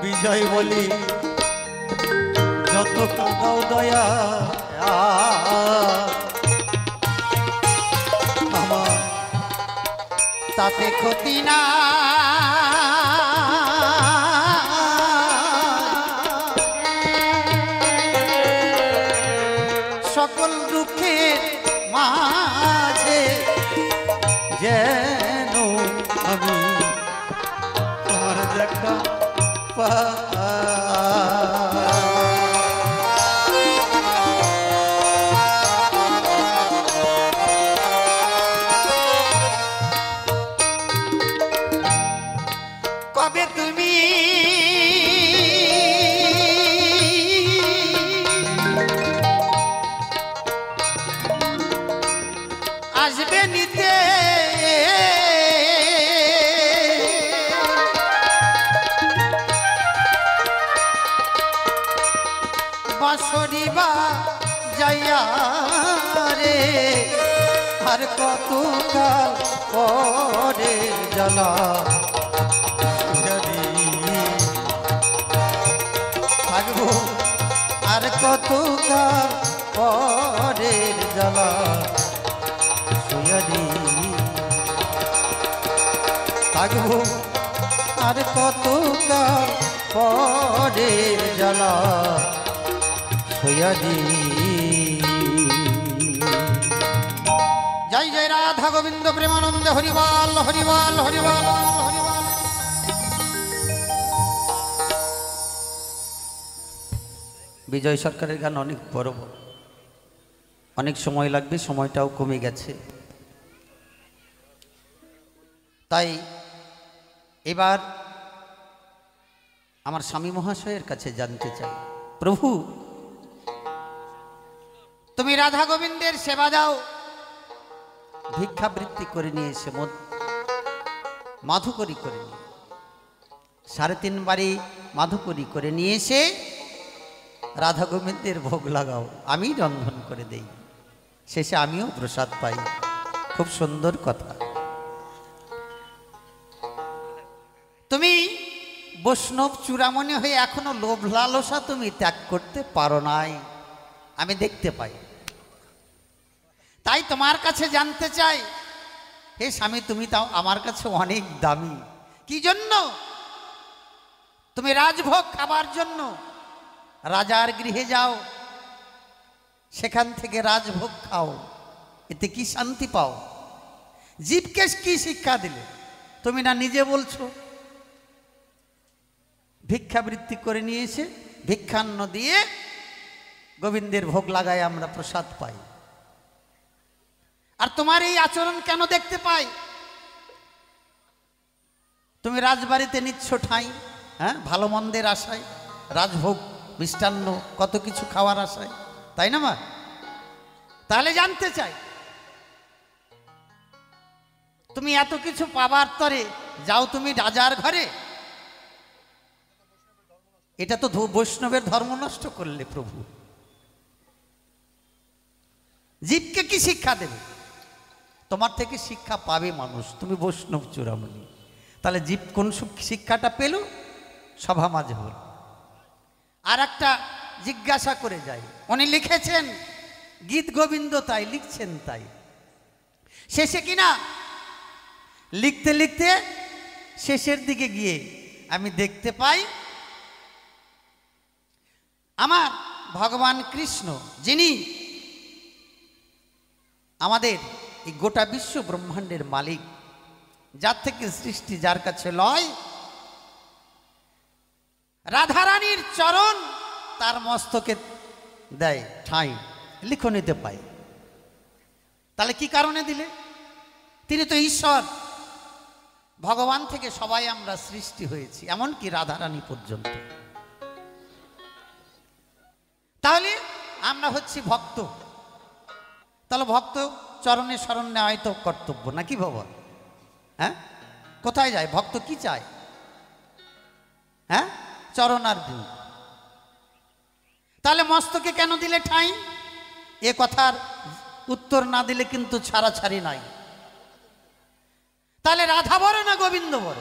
বিজয় বলি যত কাঁদাও দয়া আমার তাতে ক্ষতি না। সকল দুঃখের মাঝে যেন আমি তোমার দেখা কবে তুমি আসবে নিতে বাঁশরিবা যাইয়া রে আর কত কাল পরে জ্বালা থাকবো আর কত কাল পরে জ্বালা সুয়ারি থাকবো আর কত কাল পরে জ্বালা সুয়ারি। জয় জয় রাধা গোবিন্দ প্রেমানন্দ হরিবল হরিবল হরিবল হরিবল। বিজয় সরকারের গান অনেক বড় বড়, অনেক সময় লাগবে, সময়টাও কমে গেছে। তাই এবার আমার স্বামী মহাশয়ের কাছে জানতে চাই, প্রভু তুমি রাধা গোবিন্দের সেবা দাও, ভিক্ষাবৃত্তি করে নিয়ে এসে মাধুকরী করে নিয়ে 3.5 বাড়ি মাধুকরী করে নিয়ে এসে রাধা গোবিন্দের ভোগ লাগাও, আমি রন্ধন করে দেই, শেষে আমিও প্রসাদ পাই। খুব সুন্দর কথা। তুমি বৈষ্ণব চূড়ামণি হয়ে এখনো লোভ লালসা তুমি ত্যাগ করতে পারো নাই, আমি দেখতে পাই। তাই তোমার কাছে জানতে চাই, হে স্বামী তুমি তাও আমার কাছে অনেক দামি, কি জন্য? তুমি রাজভোগ খাবার জন্য রাজার গৃহে যাও, সেখান থেকে রাজভোগ খাও, এতে কি শান্তি পাও? জীবকে কি শিক্ষা দিলে? তুমি না নিজে বলছো ভিক্ষাবৃত্তি করে নিয়ে এসে ভিক্ষান্ন দিয়ে গোবিন্দের ভোগ লাগায় আমরা প্রসাদ পাই। আর তোমার এই আচরণ কেন দেখতে পাই? তুমি রাজবাড়িতে নিচ্ছ ঠাঁই, হ্যাঁ, ভালো মন্দের আশায়, রাজভোগ মিষ্টান্ন কত কিছু খাওয়ার আশায়, তাই না মা? তাহলে জানতে চাই, তুমি এত কিছু পাবার তরে যাও তুমি রাজার ঘরে, এটা তো বৈষ্ণবের ধর্ম নষ্ট করলে প্রভু। জীবকে কি শিক্ষা দেবে? তোমার থেকে শিক্ষা পাবে মানুষ, তুমি বৈষ্ণব চূড়ামণি। তাহলে জীব কোন শিক্ষাটা পেল? সভা মাঝে হল। আর একটা জিজ্ঞাসা করে যাই, উনি লিখেছেন গীত গোবিন্দ, তাই লিখছেন, তাই শেষে কিনা লিখতে লিখতে শেষের দিকে গিয়ে আমি দেখতে পাই আমার ভগবান কৃষ্ণ, যিনি আমাদের এই গোটা বিশ্ব ব্রহ্মাণ্ডের মালিক, যার থেকে সৃষ্টি, যার কাছে লয়, রাধারানীর চরণ তার মস্তকে দেয় ঠাঁই, লিখনিতে পায়। তাহলে কি কারণে দিলে? তিনি তো ঈশ্বর, ভগবান থেকে সবাই আমরা সৃষ্টি হয়েছি, এমনকি রাধারানী পর্যন্ত। তাহলে আমরা হচ্ছি ভক্ত, তাহলে ভক্ত চরণে শরণ নেওয়াই তো কর্তব্য, নাকি বাবা? হ্যাঁ, কোথায় যায় ভক্ত? কি চায়? হ্যাঁ, চরণ আর দিন। তাহলে মস্তকে কেন দিলে ঠাঁই? এ কথার উত্তর না দিলে কিন্তু ছাড়াছাড়ি নাই। তাহলে রাধা বড় না গোবিন্দ বড়?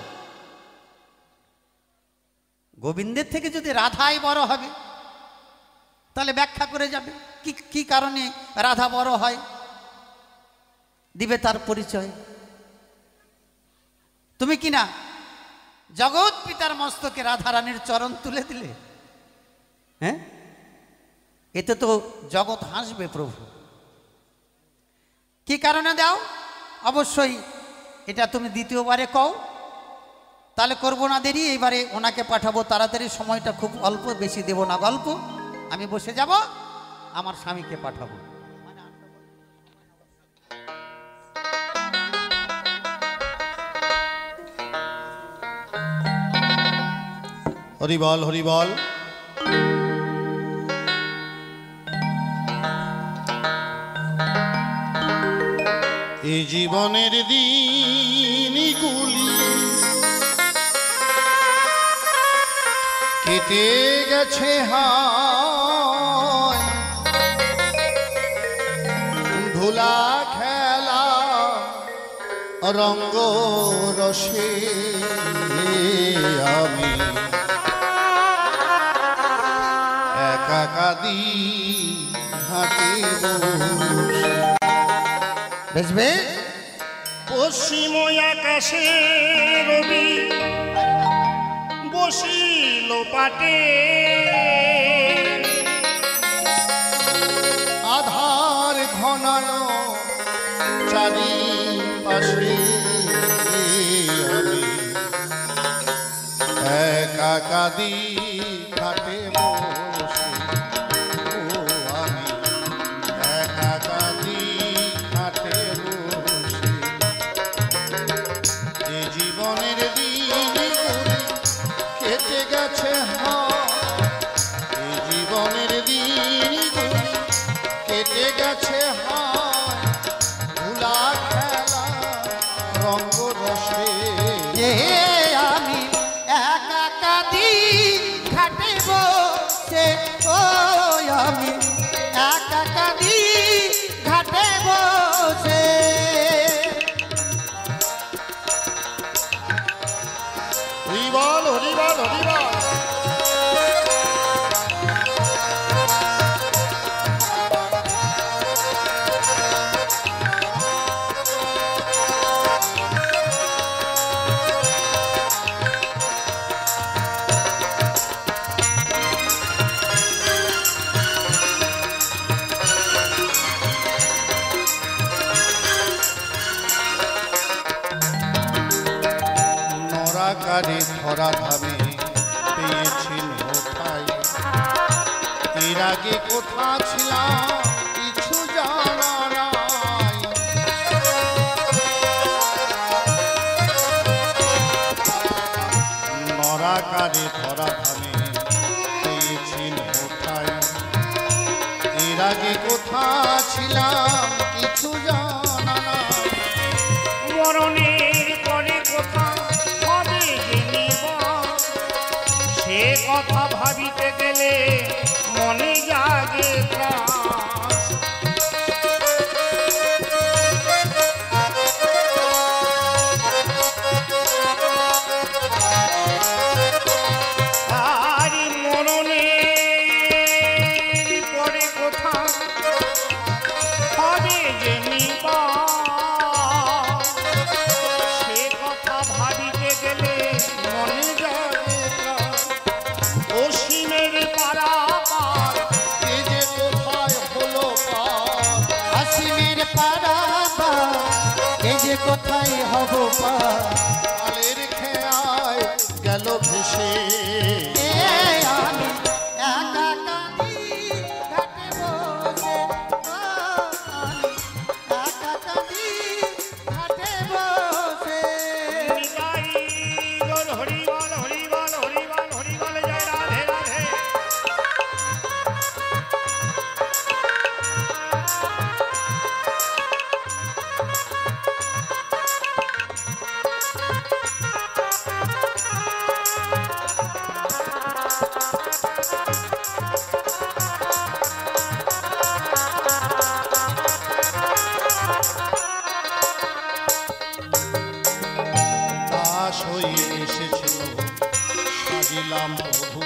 গোবিন্দের থেকে যদি রাধাই বড় হবে, তাহলে ব্যাখ্যা করে যাবে কি কারণে রাধা বড় হয়, দিবে তার পরিচয়। তুমি কি না জগৎ পিতার মস্তকে রাধারানীর চরণ তুলে দিলে? হ্যাঁ, এতে তো জগৎ হাসবে প্রভু। কি কারণে দাও? অবশ্যই এটা তুমি দ্বিতীয়বারে কও, তাহলে করবো না দেরি, এইবারে ওনাকে পাঠাবো তাড়াতাড়ি, সময়টা খুব অল্প, বেশি দেব না গল্প, আমি বসে যাব, আমার স্বামীকে পাঠাবো। হরি বল, হরি বল। এই জীবনের দিনগুলি কেটে গেছে হায়, ধুলা খেলা রঙ্গ রসে আমি একা কাঁদি হাতে বসে। বেশ বেশ। পশ্চিম আকাশে রবি বসিল পাটে, আধার ঘনানো চারিপাশে আমি একা কাঁদি ঘাটে বসে। ও আমি একা কাঁদি ঘাটে বসে। এই জীবনের দিনগুলি কেটে গেছে এই জীবনের দিনগুলি কেটে গেছে ভুলা খেলা রঙ্গ রসে। আমি একা কাঁদি ঘাটে বসে, ও আমি একা কাঁদি ঘাটে বসে। হরি বল, হরি বল, হরি বল। নরাকারে ধরা ধামে পেয়েছিল ঠাই, এর আগে কোথা ছিলাম কিছু জানা নাই। নরাকারে ধরা ধামে পেয়েছিল ঠাই, এর আগে কোথা ছিলাম কিছু জানা নাই। মরণের পরে কোথা হবে সে কথা ভাবিতে গেলে মনে জাগে ত্রাস। আর মরণের পরে কোথা হবে যে নিবা, সে কথা ভাবিতে গেলে অসীমের পারাপার এ যে কোথায় হলো পার। অসীমের পারাপার এ যে কোথায় হব পার। কালের খেয়ায় গেল ভেসে আমি একা কাঁদি ঘাটে বসে, আমি একা কাঁদি ঘাটে বসে। নিতাই গৌর হরি বল হরি বল হরি বল হরি বল জয় রাধে রাধে। দাস হয়ে এসেছিল সাজিলাম প্রভু,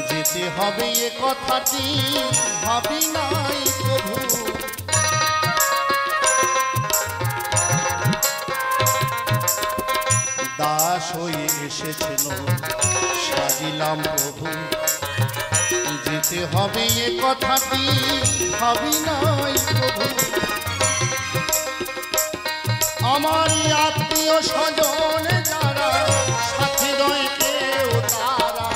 যেতে হবে এ কথাটি ভাবি নাই প্রভু। দাস হয়ে এসেছিল সাজিলাম প্রভু, যেতে হবে এ কথাটি ভাবি নাই প্রভু। আমার আত্মীয় স্বজন যারা সাথী নয় কেউ তারা,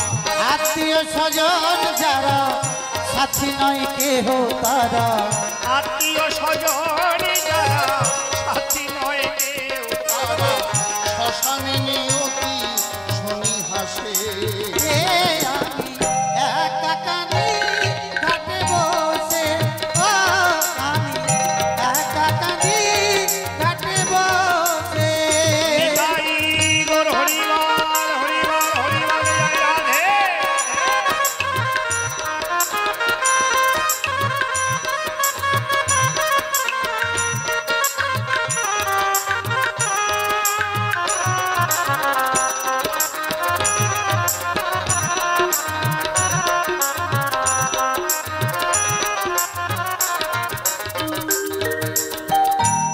আত্মীয় স্বজন যারা সাথী নয় কেহ তারা। আত্মীয় স্বজন যারা সাথী নয় কেউ তারা শ্মশানে নিয়তি শনি হাসে। এ আমি একা কাঁদি ঘাটে বসে, ও আমি একা কাঁদি ঘাটে বসে। নিতাই গৌর হরি বল হরি বল হরি বল জয় রাধে।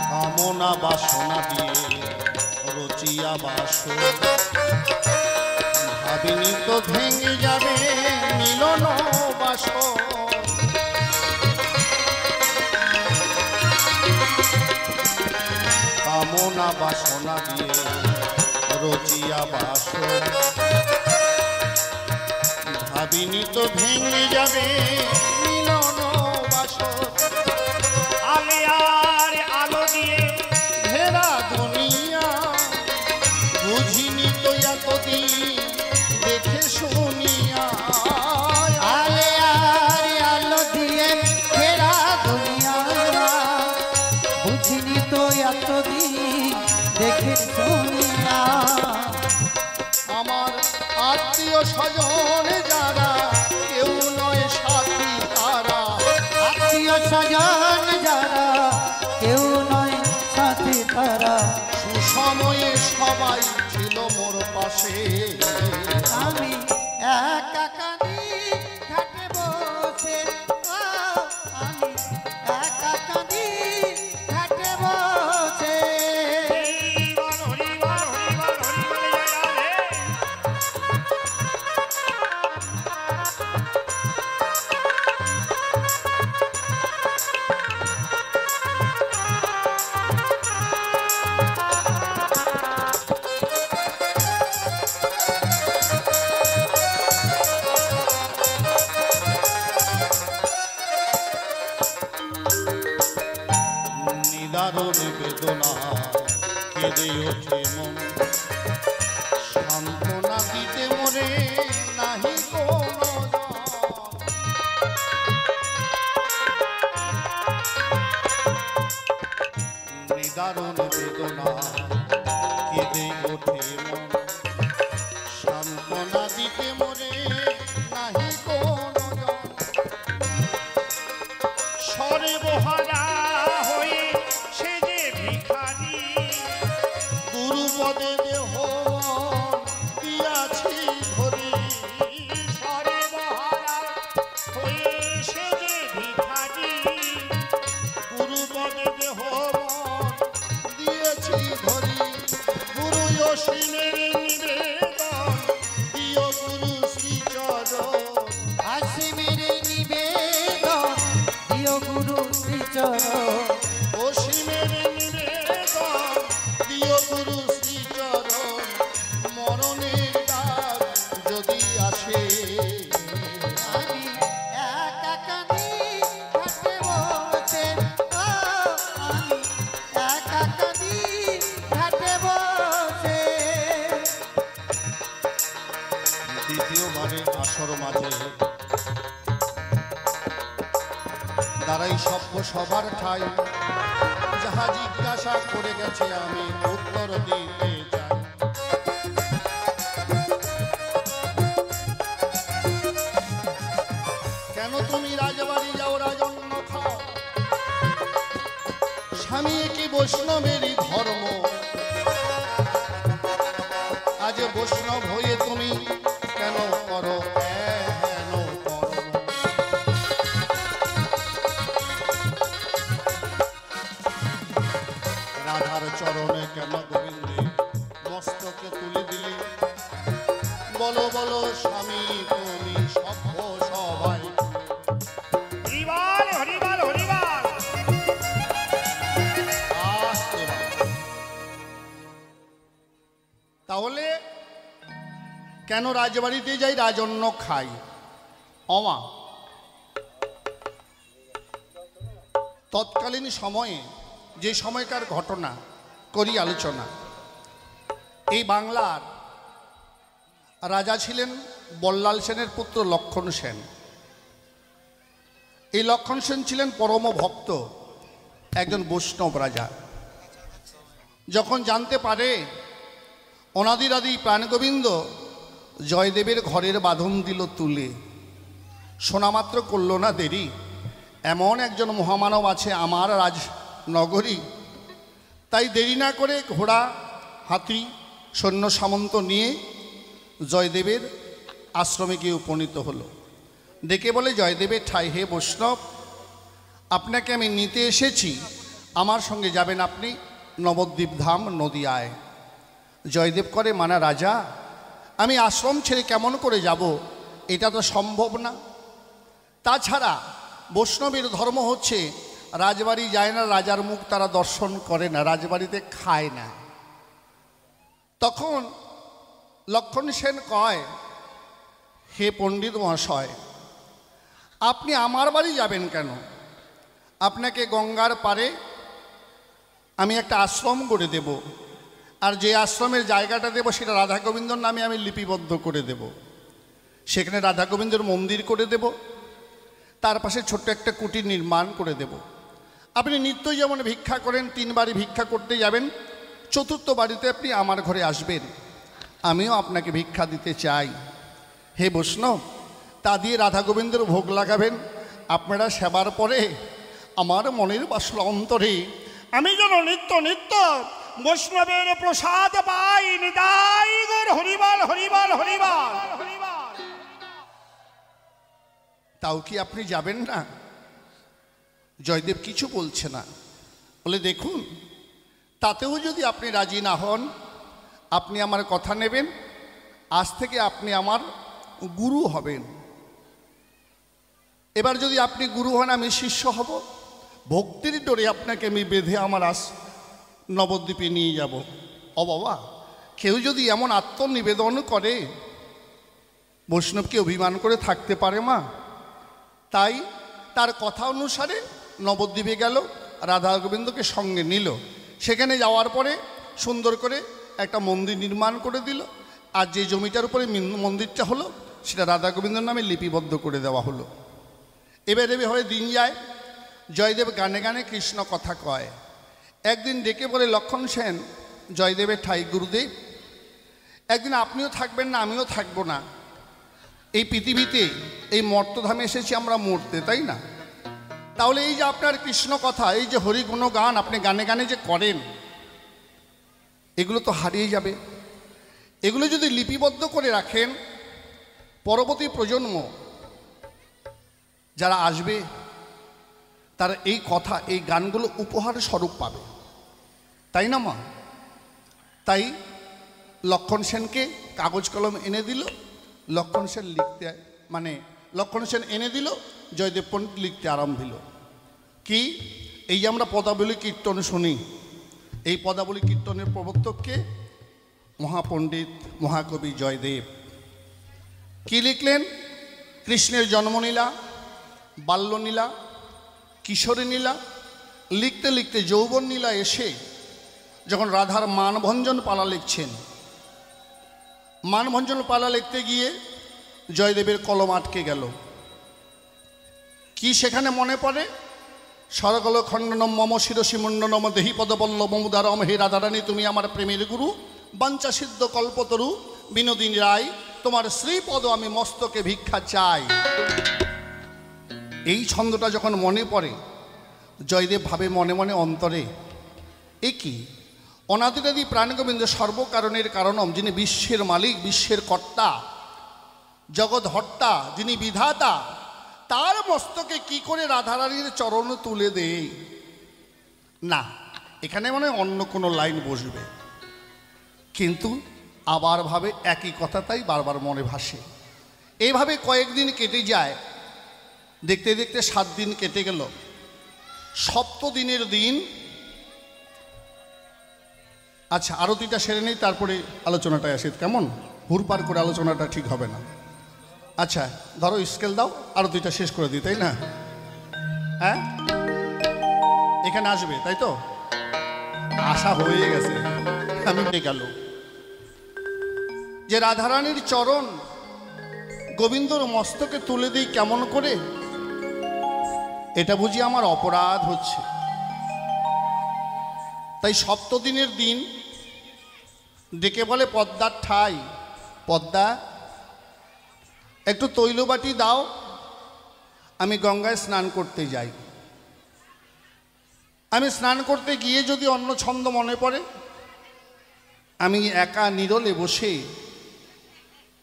কামনা বাসনা দিয়ে রচিয়া বাস, ভাবিনি তো ভেঙে যাবে মিলন বাস। কামনা বাসনা দিয়ে রচিয়া বাস, ভাবিনি তো ভেঙে যাবে মিলন বাস। আলিয়ার আলো দিয়ে ঘেরা দুনিয়া বুঝিনি তো এতদিন দেখে শুনিয়া। আলে আর আলো দিয়ে ঘেরা দুনিয়া, বুঝিনি তো এতদিন দেখে শুনিয়া। আমার আত্মীয় স্বজন যারা কেউ নয় সাথী তারা, আত্মীয় স্বজন যারা কেউ নয় সাথী তারা। সুসময়ে সবাই ছিল মোর পাশে। আমি একা কাঁদি ঘাটে বসে, ও আমি একা কাঁদি ঘাটে বসে। হরি বল হরি বল হরি বল হরি বল জয় রাধে। ও দ্বিতীয়বারে আসর মাঝে দাঁড়াই সভ্য সবার ঠাই, যাহা জিজ্ঞাসা করে গেছে আমি উত্তর দিতে চাই। কেন তুমি রাজবাড়ি যাও রাজন্য খাও, স্বামী কি বৈষ্ণবেরই ধর্ম, আজ বৈষ্ণব হয়ে তুমি কেন করো হেন কর্ম। রাধার চরণে কেন গোবিন্দে মস্তকে তুলে দিলে, বলো বলো স্বামী তুমি সভ্য সবাই। হরিবল হরিবল হরিবল। আস্তে বাবা। তাহলে কেন রাজবাড়িতে যাই, রাজন্য খাই? অমা তৎকালীন সময়ে যে সময়কার ঘটনা করি আলোচনা। এই বাংলার রাজা ছিলেন বল্লাল সেনের পুত্র লক্ষণ সেন। এই লক্ষণ সেন ছিলেন পরম ভক্ত, একজন বৈষ্ণব রাজা। যখন জানতে পারে অনাদিরাদি প্রাণগোবিন্দ জয়দেবের ঘরের বাঁধন দিল তুলে, শোনামাত্র করল না দেরি, এমন একজন মহামানব আছে আমার রাজনগরী। তাই দেরি না করে ঘোড়া হাতি সৈন্য সামন্ত নিয়ে জয়দেবের আশ্রমে গিয়ে উপনীত হলো। ডেকে বলে, জয়দেবের ঠাই হে বৈষ্ণব, আপনাকে আমি নিতে এসেছি, আমার সঙ্গে যাবেন আপনি নবদ্বীপ ধাম নদিয়ায়। জয়দেব করে, মানা রাজা, আমি আশ্রম ছেড়ে কেমন করে যাব, এটা তো সম্ভব না। তাছাড়া বৈষ্ণবের ধর্ম হচ্ছে রাজবাড়ি যায় না, রাজার মুখ তারা দর্শন করে না, রাজবাড়িতে খায় না। তখন লক্ষণ সেন কয়, হে পণ্ডিত মহাশয়, আপনি আমার বাড়ি যাবেন কেন? আপনাকে গঙ্গার পারে আমি একটা আশ্রম করে দেব, আর যে আশ্রমের জায়গাটা দেব সেটা রাধা গোবিন্দর নামে আমি লিপিবদ্ধ করে দেব। সেখানে রাধা গোবিন্দর মন্দির করে দেব, তার পাশে ছোট্ট একটা কুটির নির্মাণ করে দেব। আপনি নিত্যই যেমন ভিক্ষা করেন, 3 বাড়ি ভিক্ষা করতে যাবেন, 4র্থ বাড়িতে আপনি আমার ঘরে আসবেন, আমিও আপনাকে ভিক্ষা দিতে চাই। হে বৈষ্ণব, তা দিয়ে রাধা গোবিন্দের ভোগ লাগাবেন, আপনারা সেবার পরে আমার মনের বাসনা অন্তরে আমি যেন নিত্য নিত্য বৈষ্ণবের প্রসাদ পাই। নিতাই গৌর হরিবল হরিবল হরিবল হরিবল। তাও কি আপনি যাবেন না? জয়দেব কিছু বলছে না, বলে, দেখুন, তাতেও যদি আপনি রাজি না হন, আপনি আমার কথা নেবেন, আজ থেকে আপনি আমার গুরু হবেন। এবার যদি আপনি গুরু হন, আমি শিষ্য হব, ভক্তির ডোরে আপনাকে আমি বেঁধে আমার নবদ্বীপে নিয়ে যাব। ও বাবা, কেউ যদি এমন আত্মনিবেদন করে, বৈষ্ণবকে অভিমান করে থাকতে পারে মা? তাই তার কথা অনুসারে নবদ্বীপে গেল, রাধা গোবিন্দকে সঙ্গে নিল। সেখানে যাওয়ার পরে সুন্দর করে একটা মন্দির নির্মাণ করে দিল, আর যে জমিটার উপরে মন্দিরটা হলো সেটা রাধা গোবিন্দর নামে লিপিবদ্ধ করে দেওয়া হলো। এবার হয়ে দিন যায়, জয়দেব গানে গানে কৃষ্ণ কথা কয়। একদিন ডেকে বলে, লক্ষণ সেন, জয়দেবের ঠাই গুরুদেব, একদিন আপনিও থাকবেন না, আমিও থাকবো না। এই পৃথিবীতে এই মর্তধামে এসেছি আমরা মরতে, তাই না? তাহলে এই যে আপনার কৃষ্ণ কথা, এই যে হরিগুণ গান আপনি গানে গানে যে করেন, এগুলো তো হারিয়ে যাবে। এগুলো যদি লিপিবদ্ধ করে রাখেন, পরবর্তী প্রজন্ম যারা আসবে তারা এই কথা, এই গানগুলো উপহার স্বরূপ পাবে, তাই না মা? তাই লক্ষণ সেনকে কাগজ কলম এনে দিল, লক্ষণ সেন লিখতে, লক্ষণ সেন এনে দিল, জয়দেব পণ্ডিত লিখতে আরম্ভ দিল। কি, এই যে আমরা পদাবলী কীর্তন শুনি, এই পদাবলী কীর্তনের প্রবর্তককে মহাপণ্ডিত মহাকবি জয়দেব। কি লিখলেন? কৃষ্ণের জন্মলীলা, বাল্যলীলা, কিশোরী লীলা, লিখতে লিখতে যৌবন লীলা এসে যখন রাধার মানভঞ্জন পালা লিখছেন, মানভঞ্জন পালা লিখতে গিয়ে জয়দেবের কলম আটকে গেল। কি সেখানে মনে পড়ে? সরগল খণ্ডনম মম শিরসি মুন্ডনম দেহি পদপল্লব মুদারম, হে রাধারানী তুমি আমার প্রেমের গুরু, বাঞ্ছা সিদ্ধ কল্পতরু বিনোদিনী রায়, তোমার শ্রীপদ আমি মস্তকে ভিক্ষা চাই। এই ছন্দটা যখন মনে পড়ে, জয়দেব ভাবে মনে মনে অন্তরে, এ কি অনাদিরাদি প্রাণগোবিন্দ সর্বকারণের কারণম, যিনি বিশ্বের মালিক, বিশ্বের কর্তা, জগৎ হর্তা, যিনি বিধাতা, তার মস্তকে কি করে রাধারানীর চরণ তুলে দেয়? না, এখানে মনে অন্য কোনো লাইন বসবে, কিন্তু আবার ভাবে একই কথাটাই বারবার মনে ভাসে। এইভাবে কয়েকদিন কেটে যায়, দেখতে দেখতে 7 দিন কেটে গেল। 7 দিনের দিন, আচ্ছা আরতিটা সেরে নেই, তারপরে আলোচনাটায় আসে। কেমন হুড়পাড় করে আলোচনাটা ঠিক হবে না। আচ্ছা ধরো স্কেল দাও, আরতিটা শেষ করে দিই, তাই না? হ্যাঁ, এখানে আসবে তাই তো? আশা হয়ে গেছে। আমি গেল যে রাধারানীর চরণ গোবিন্দর মস্তকে তুলে দিই কেমন করে, এটা বুঝি আমার অপরাধ হচ্ছে। তাই 7 দিনের দিন ডেকে বলে পদ্মার ঠাই, পদ্মা একটু তৈলবাটি দাও, আমি গঙ্গায় স্নান করতে যাই। আমি স্নান করতে গিয়ে যদি অন্য ছন্দ মনে পড়ে, আমি একা নীরলে বসে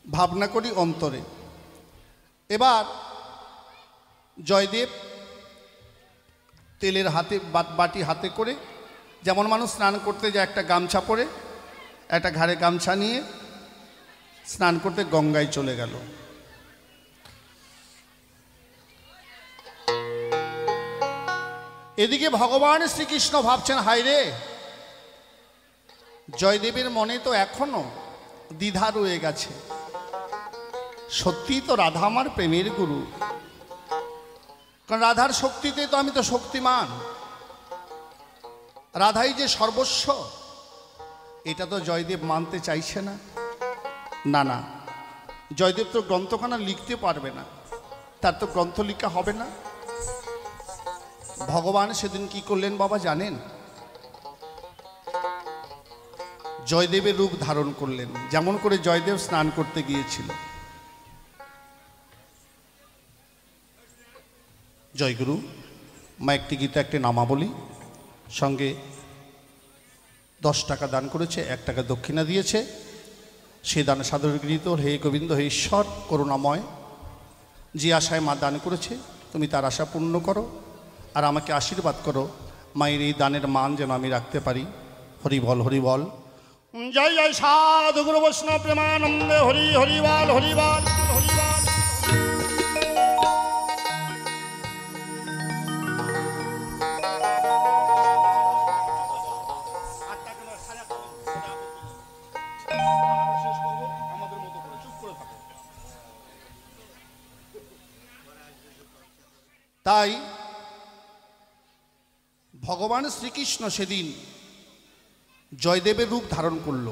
ভাবনা করি অন্তরে। এবার জয়দেব তেলের হাতে বাটি হাতে করে, যেমন মানুষ স্নান করতে যায় একটা গামছা পরে, একটা ঘাড়ে গামছা নিয়ে স্নান করতে গঙ্গায় চলে গেল। এদিকে ভগবান শ্রীকৃষ্ণ ভাবছেন, হায় রে, জয়দেবের মনে তো এখনো দ্বিধা রয়ে গেছে। সত্যি তো রাধা আমার প্রেমের গুরু, কারণ রাধার শক্তিতে তো আমি তো শক্তিমান, রাধাই যে সর্বস্ব, এটা তো জয়দেব মানতে চাইছে না। না না, জয়দেব তো গ্রন্থখানা লিখতে পারবে না, তার তো গ্রন্থ লেখা হবে না। ভগবান সেদিন কি করলেন বাবা জানেন? জয়দেবের রূপ ধারণ করলেন, যেমন করে জয়দেব স্নান করতে গিয়েছিল। জয়গুরু মা একটি গীতা, একটি নামাবলী, সঙ্গে 10 টাকা দান করেছে, 1 টাকা দক্ষিণা দিয়েছে। সে দান সাদরে গৃহীত। হে গোবিন্দ, হে ঈশ্বর করুণাময়, যে আশায় মা দান করেছে তুমি তার আশা পূর্ণ করো, আর আমাকে আশীর্বাদ করো মায়ের এই দানের মান যেন আমি রাখতে পারি। হরি বল, হরি বল। জয় জয় সাধু গুরু বৈষ্ণব প্রেমানন্দে, হরি হরি বল, হরি বল, হরি বল। তাই ভগবান শ্রীকৃষ্ণ সেদিন জয়দেবের রূপ ধারণ করল,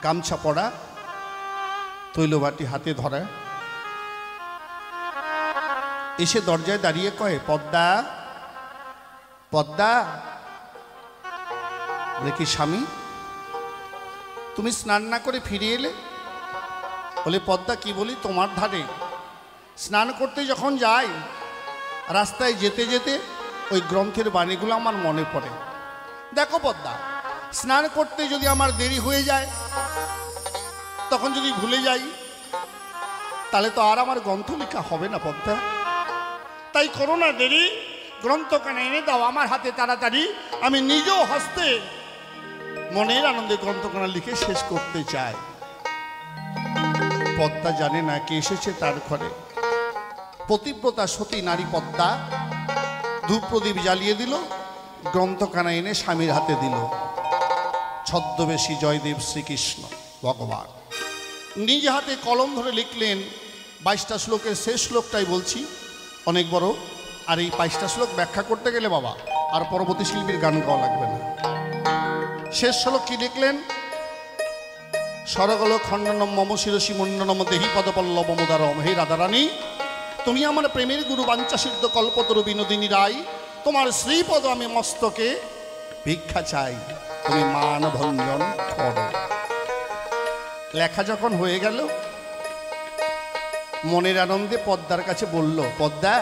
গামছা পরা, তৈলবাটি হাতে ধরা, এসে দরজায় দাঁড়িয়ে কয়, পদ্মা, পদ্মা। বলে কি স্বামী, তুমি স্নান না করে ফিরে এলে? বলে পদ্মা কি বলি, তোমার ধারে স্নান করতে যখন যাই, রাস্তায় যেতে যেতে ওই গ্রন্থের বাণীগুলো আমার মনে পড়ে। দেখো পদ্মা, স্নান করতে যদি আমার দেরি হয়ে যায়, তখন যদি ভুলে যাই, তাহলে তো আর আমার গ্রন্থ লেখা হবে না পদ্মা। তাই করো না দেরি, গ্রন্থখানা এনে দাও আমার হাতে তাড়াতাড়ি, আমি নিজ হস্তে মনের আনন্দে গ্রন্থখানা লিখে শেষ করতে চাই। পদ্মা জানে না কে এসেছে তার ঘরে। পতিব্রতা সতী নারী পদ্মা ধূপ প্রদীপ জ্বালিয়ে দিল, গ্রন্থখানা এনে স্বামীর হাতে দিল। ছদ্মবেশী জয়দেব শ্রীকৃষ্ণ ভগবান নিজ হাতে কলম ধরে লিখলেন। 22টা শ্লোকের শেষ শ্লোকটাই বলছি, অনেক বড়, আর এই 22টা শ্লোক ব্যাখ্যা করতে গেলে বাবা আর পরবর্তী শিল্পীর গান গাওয়া লাগবে না। শেষ শ্লোক কি লিখলেন? সরগল খণ্ডনম মম শিরসি মুন্ডনম দেহি পদপল্লব মুদারম। হে রাধারানী, তুমি আমার প্রেমের গুরু বাঞ্ছাসিদ্ধ কল্পতরু বিনোদিনী রায়, তোমার শ্রীপদ আমি মস্তকে ভিক্ষা চাই, তুমি মান ভঞ্জন করো। লেখা যখন হয়ে গেল, মনের আনন্দে পদ্মার কাছে বলল, পদ্মা,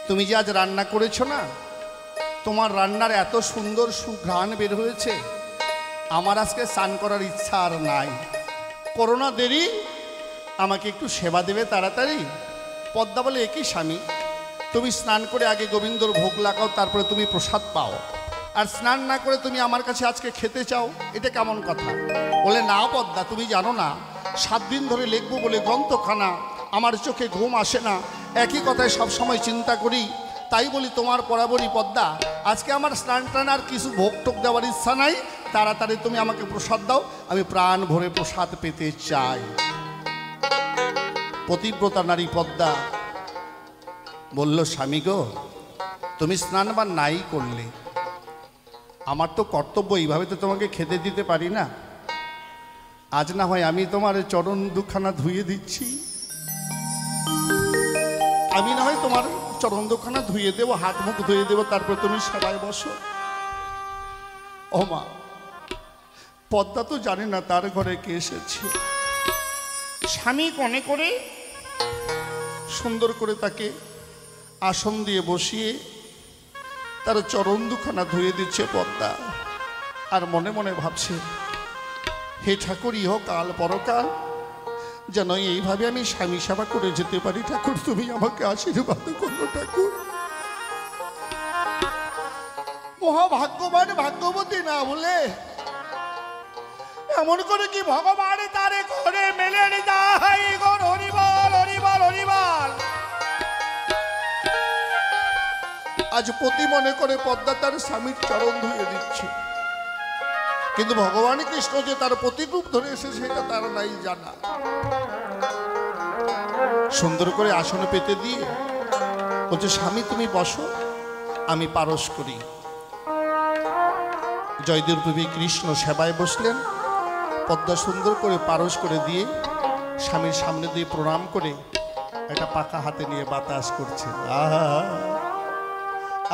তুমি যে আজ রান্না করেছো না, তোমার রান্নার এত সুন্দর সুঘ্রাণ বের হয়েছে, আমার আজকে স্নান করার ইচ্ছা আর নাই। করোনা দেরি, আমাকে একটু সেবা দেবে তাড়াতাড়ি। পদ্মা বলে, একই স্বামী, তুমি স্নান করে আগে গোবিন্দর ভোগ লাগাও, তারপরে তুমি প্রসাদ পাও, আর স্নান না করে তুমি আমার কাছে আজকে খেতে চাও, এটা কেমন কথা? বলে, না পদ্মা, তুমি জানো না, 7 দিন ধরে লিখবো বলে গ্রন্থখানা, আমার চোখে ঘুম আসে না, একই কথায় সবসময় চিন্তা করি, তাই বলি তোমার বরাবরই পদ্মা, আজকে আমার স্নান টান আর কিছু ভোগ টোক দেওয়ার ইচ্ছা নাই, তাড়াতাড়ি তুমি আমাকে প্রসাদ দাও, আমি প্রাণ ভরে প্রসাদ পেতে চাই। পতিব্রতা নারী পদ্মা বলল, স্বামী গো, তুমি স্নান বা নাই করলে, আমার তো কর্তব্য, এইভাবে তো তোমাকে খেতে দিতে পারি না। আজ না হয় আমি তোমার চরণ দুখানা ধুয়ে দিচ্ছি, আমি না হয় তোমার চরণ দুখানা ধুয়ে দেবো, হাত মুখ ধুয়ে দেবো, তারপর তুমি সেবায় বসো। ও মা, পদ্মা তো জানে না তার ঘরে কে এসেছে। স্বামী কোণে করে সুন্দর করে তাকে আসন দিয়ে বসিয়ে তার চরণ দুখানা ধুয়ে দিচ্ছে পদ্মা, আর মনে মনে ভাবছে, হে ঠাকুর, ইহকাল পরকাল যেন এইভাবে আমি স্বামী সেবা করে যেতে পারি। ঠাকুর, তুমি আমাকে আশীর্বাদ করো ঠাকুর। মহাভাগ্যবান ভাগ্যবতী না বলে এমন করে কি ভগবান তারে ঘরে মেলে যায় গো। হরিবল হরিবল হরিবল। আজ পতি মনে করে পদ্মা তার স্বামীর চরণ ধুয়ে দিচ্ছে, কিন্তু ভগবান কৃষ্ণ যে তার প্রতিরূপ ধরে এসেছে সেটা তার নাই জানা। সুন্দর করে আসনে পেতে দিয়ে বলছে, স্বামী তুমি বসো, আমি পারস করি। জয়দেবী কৃষ্ণ সেবায় বসলেন, পদ্মা সুন্দর করে পারস করে দিয়ে স্বামীর সামনে দিয়ে প্রণাম করে একটা পাকা হাতে নিয়ে বাতাস করছে। আহা,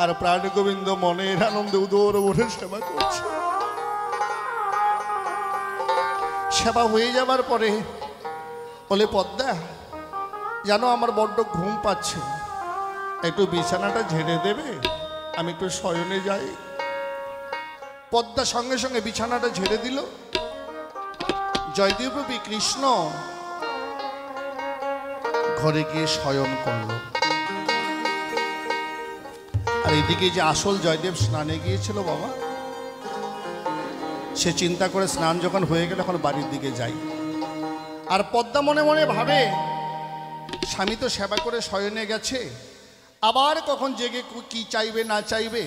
আর প্রাণ গোবিন্দ মনের আনন্দে উদর ভরে সেবা করছে। সেবা হয়ে যাবার পরে বলে, পদ্মা জানো আমার বড্ড ঘুম পাচ্ছে, একটু বিছানাটা ঝেড়ে দেবে, আমি একটু শয়নে যাই। পদ্মা সঙ্গে সঙ্গে বিছানাটা ঝেড়ে দিল। জয়দেবী কৃষ্ণ ঘরে গিয়ে শয়ন করল। আর এদিকে যে আসল জয়দেব স্নানে গিয়েছিল বাবা, সে চিন্তা করে স্নান যখন হয়ে গেল এখন বাড়ির দিকে যাই। আর পদ্মা মনে মনে ভাবে, স্বামী তো সেবা করে শয়নে গেছে, আবার কখন জেগে কি চাইবে না চাইবে,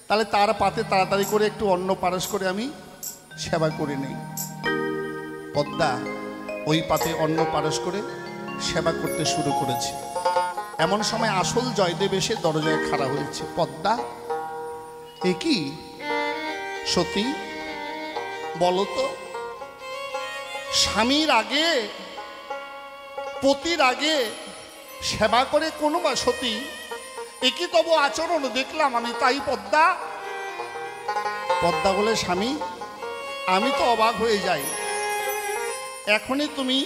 তাহলে তার পাতে তাড়াতাড়ি করে একটু অন্ন পারস করে আমি সেবা করে নেই। পদ্মা ওই পাতে অন্ন পারস করে সেবা করতে শুরু করেছে। এমন সময় আসল জয়দেব এসে দরজায় খাড়া হয়েছে। পদ্মা, এ কি সতী, বলো তো, স্বামীর আগে পতির আগে সেবা করে কোনো বা সতী, একই তবু আচরণ দেখলাম আমি, তাই পদ্মা। পদ্মা বলে, স্বামী আমি তো অবাক হয়ে যাই, এখনই তুমি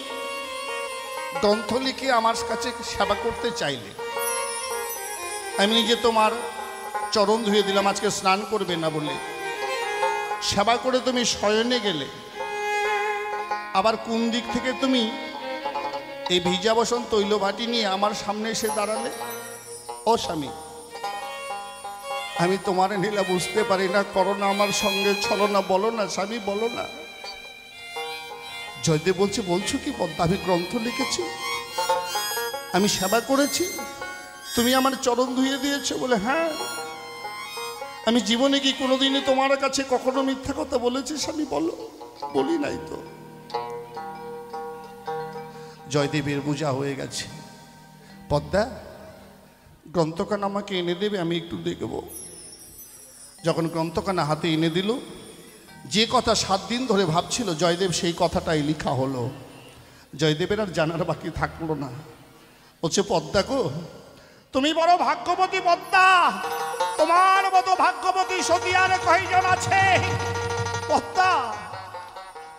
গ্রন্থ লিখে আমার কাছে সেবা করতে চাইলে, আমি নিজে তোমার চরণ ধুয়ে দিলাম, আজকে স্নান করবে না বলে, সেবা করে তুমি শয়নে গেলে, আবার কোন দিক থেকে তুমি এই ভিজা বসন তৈল বাটি নিয়ে আমার সামনে এসে দাঁড়ালে? ও স্বামী, আমি তোমার নীলা বুঝতে পারি না, করো না আমার সঙ্গে ছলনা, বলো না স্বামী, বলো না। জয়দেব বলছে, বলছো কি পদ্মা, আমি গ্রন্থ লিখেছি, আমি সেবা করেছি, তুমি আমার চরণ ধুয়ে দিয়েছো। বলে, হ্যাঁ, আমি জীবনে কি কোনোদিনই তোমার কাছে কখনো মিথ্যা কথা বলেছি স্বামী, বলো? বলি নাই তো। জয়দেবের পূজা হয়ে গেছে। পদ্মা, গ্রন্থখানা আমাকে এনে দেবে, আমি একটু দেখব। যখন গ্রন্থখানা হাতে এনে দিল, যে কথা 7 দিন ধরে ভাবছিল জয়দেব, সেই কথাটাই লেখা হলো। জয়দেবের আর জানার বাকি থাকলো না। বলছে, পদ্মা গো, তুমি বড় ভাগ্যবতী পদ্মা, তোমার মতো ভাগ্যবতী সতী আর কয়জন আছে? পদ্মা,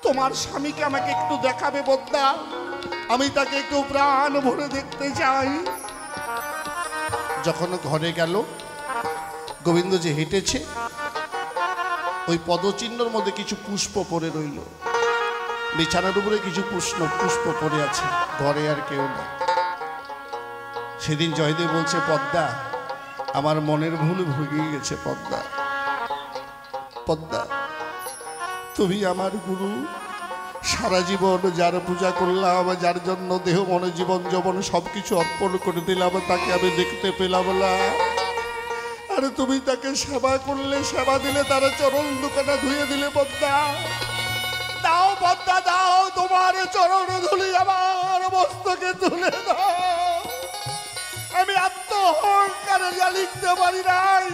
তোমার স্বামীকে আমাকে একটু দেখাবে পদ্মা, আমি তাকে একটু প্রাণ ভরে দেখতে চাই। যখন ঘরে গেল, গোবিন্দ যে হেঁটেছে, ওই পদচিহ্নর মধ্যে কিছু পুষ্প পড়ে রইল। বিছানার উপরে কিছু পুষ্প পড়ে আছে, ঘরে আর কেউ না। সেদিন জয়দেব বলছে, পদ্মা, আমার মনের ভুল ভুগিয়ে গেছে পদ্মা। পদ্মা, তুমি আমার গুরু, সারা জীবন যার পূজা করলাম, যার জন্য দেহ মনে জীবন যৌবন সবকিছু অর্পণ করে দিলাম, তাকে আমি দেখতে পেলাম না। আর তুমি তাকে সেবা করলে, সেবা দিলে, তার চরণ দুখানা ধুয়ে দিলে। পদ্মা দাও পদ্মা দাও, তোমার চরণ ধুলি আমার মস্তকে তুলে দাও। আমি আত্ম অহংকারে যা লিখতে পারি নাই,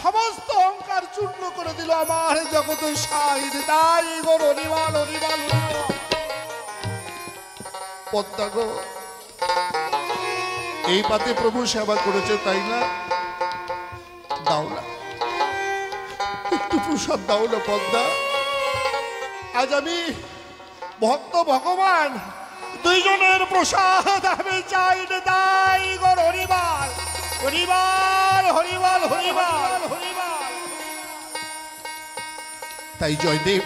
সমস্ত অহংকার চূর্ণ করে দিল আমার জগত সাই। তাই গো হরিবাল হরিবাল। পদ্মা গো, এই পাতে প্রভু সেবা করেছে, তাই না? দাও না, একটু প্রসাদ দাও না পদ্মা। আজ আমি ভক্ত ভগবান দুইজনের প্রসাদ আমি চাই না। তাই গো হরিবাল হরিবাল হরিবাল হরিবাল হরিবাল। তাই জয়দেব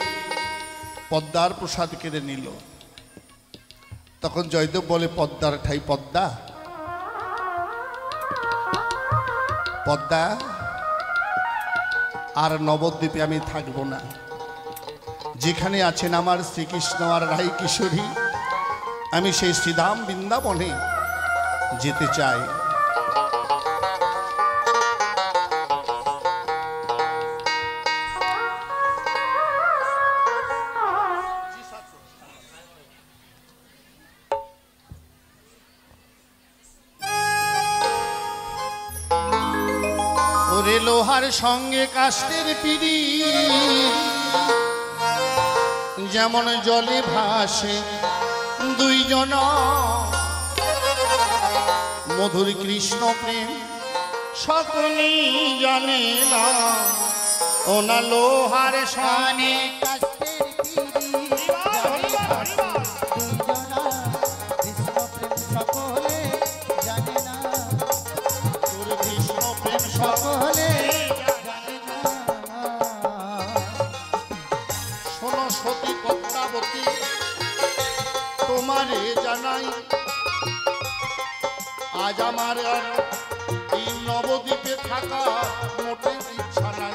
পদ্মার প্রসাদ কেড়ে নিল। তখন জয়দেব বলে, পদ্মার ঠাই পদ্মা, পদ্মা, আর নবদ্বীপে আমি থাকবো না। যেখানে আছেন আমার শ্রীকৃষ্ণ আর রাই কিশোরী, আমি সেই শ্রীধাম বৃন্দাবনে যেতে চাই। ওরে লোহার সঙ্গে কাষ্টের পিড়ি, যেমন জলে ভাসে দুইজন, মধুর কৃষ্ণ প্রেম সকলেই জানে না। ওনা লোহার সঙ্গে তোমারে জানাই, আজ আমার আর এই নবদ্বীপে থাকা মোটে ইচ্ছা নাই।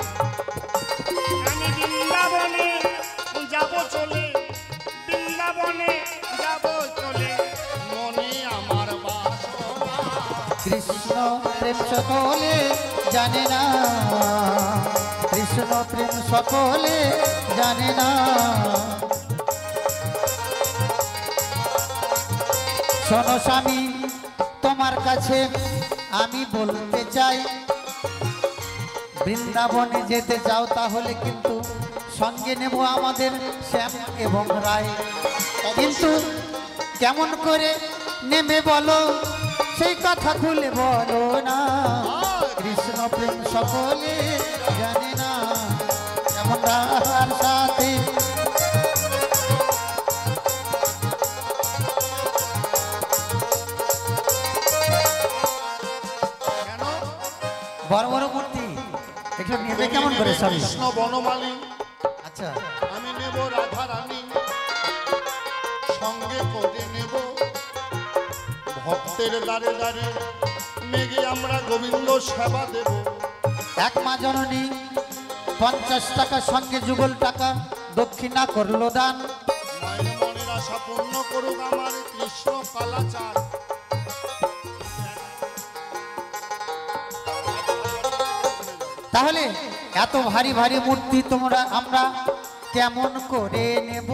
আমি বৃন্দাবনে যাব চলে, বৃন্দাবনে যাব চলে, মনে আমার বাসনা। কৃষ্ণ প্রেম সকলে জানে না, কৃষ্ণ প্রেম সকলে জানে না। শোনো স্বামী, তোমার কাছে আমি বলতে চাই, বৃন্দাবনে যেতে চাও তাহলে কিন্তু সঙ্গে নেব আমাদের শ্যাম এবং রায়। কিন্তু কেমন করে নেমে বলো, সেই কথা খুলে বলো না। কৃষ্ণ প্রেম সকলে জানে না, এমন রাহার সাথে বড় বড় মূর্তি একটু নেবে কেমন করে স্বামী? কৃষ্ণ বনমালী, আচ্ছা, আমি নেব রাধা রানী, সঙ্গে করে নেব ভক্তের দ্বারে দ্বারে, মেঘে আমরা গোবিন্দ সেবা দেব। এক মা জননী 50 টাকা সঙ্গে যুগল টাকা দক্ষিণা করলো দান। মায়ের মনের আশা পূর্ণ করুক আমার কৃষ্ণ কালাচার। তাহলে এত ভারী ভারী মূর্তি তোমরা আমরা কেমন করে নেব,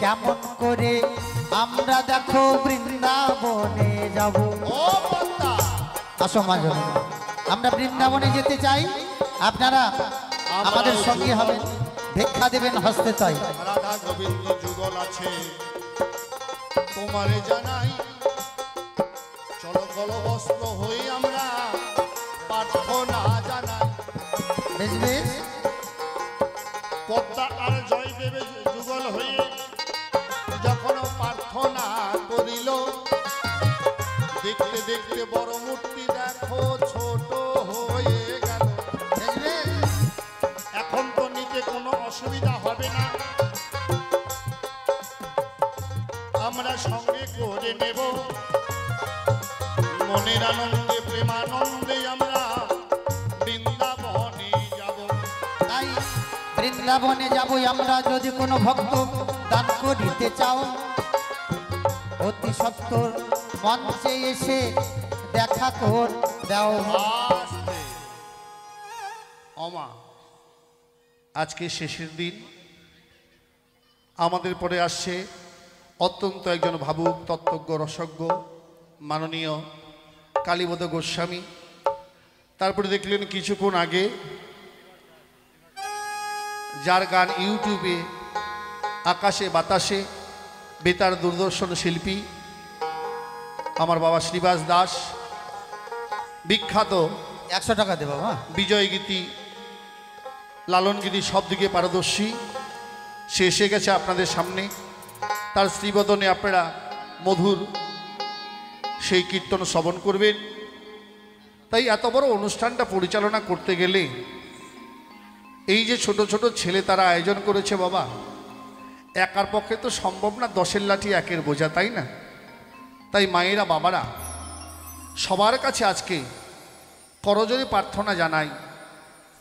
কেমন করে আমরা দেখো বৃন্দাবনে যাব। আসো মা জননী, আমরা বৃন্দাবনে যেতে চাই, আপনারা আমাদের সঙ্গে হবেন। ভিক্ষা দেবেন হস্তে তাই। রাধা গোবিন্দ যুগল আছে তোমারে জানাই, চলো গলবস্ত্র হই আমরা প্রার্থনা জানাই। বেশ বেশ, পদ্মা আর জয়দেবে যুগল হয়ে যখন প্রার্থনা করিল, দেখতে দেখতে বড় মূর্তি দেখো ছোট হয়ে গেল। বেশ বেশ, এখন তো নিতে কোনো অসুবিধা হবে না, আমরা সঙ্গে করে নেব। মনের আনন্দে প্রেমানন্দে আমরা বৃন্দাবনে যাব। তাই বৃন্দাবনে যাবো আমরা, যদি কোনো ভক্ত দান করিতে চাও, অতি সত্তর মঞ্চে এসে দেখা কর দাও। আস্তে। অমা, আজকে শেষের দিন, আমাদের পরে আসছে অত্যন্ত একজন ভাবুক তত্ত্বজ্ঞ রসজ্ঞ মাননীয় কালীপদ গোস্বামী। তারপরে দেখলেন কিছুক্ষণ আগে যার গান ইউটিউবে আকাশে বাতাসে বেতার দূরদর্শন শিল্পী আমার বাবা শ্রীবাস দাস, বিখ্যাত 100 টাকা দেবো বাবা। বিজয় গীতি লালন গীতি সব দিকে পারদর্শী, সে এসে গেছে আপনাদের সামনে। তার শ্রীবদনে আপনারা মধুর সেই কীর্তন শ্রবণ করবেন। তাই এত বড় অনুষ্ঠানটা পরিচালনা করতে গেলে এই যে ছোট ছোট ছেলে তারা আয়োজন করেছে বাবা, একার পক্ষে তো সম্ভব না, 10-এর লাঠি 1-এর বোঝা, তাই না? তাই মায়েরা বাবারা সবার কাছে আজকে করজোড়ে প্রার্থনা জানাই,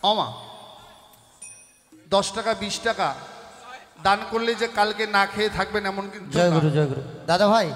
অমা 10 টাকা 20 টাকা দান করলে যে কালকে না খেয়ে থাকবেন এমন কিন্তু জয় না। গুরু, জয় গুরু। দাদা ভাই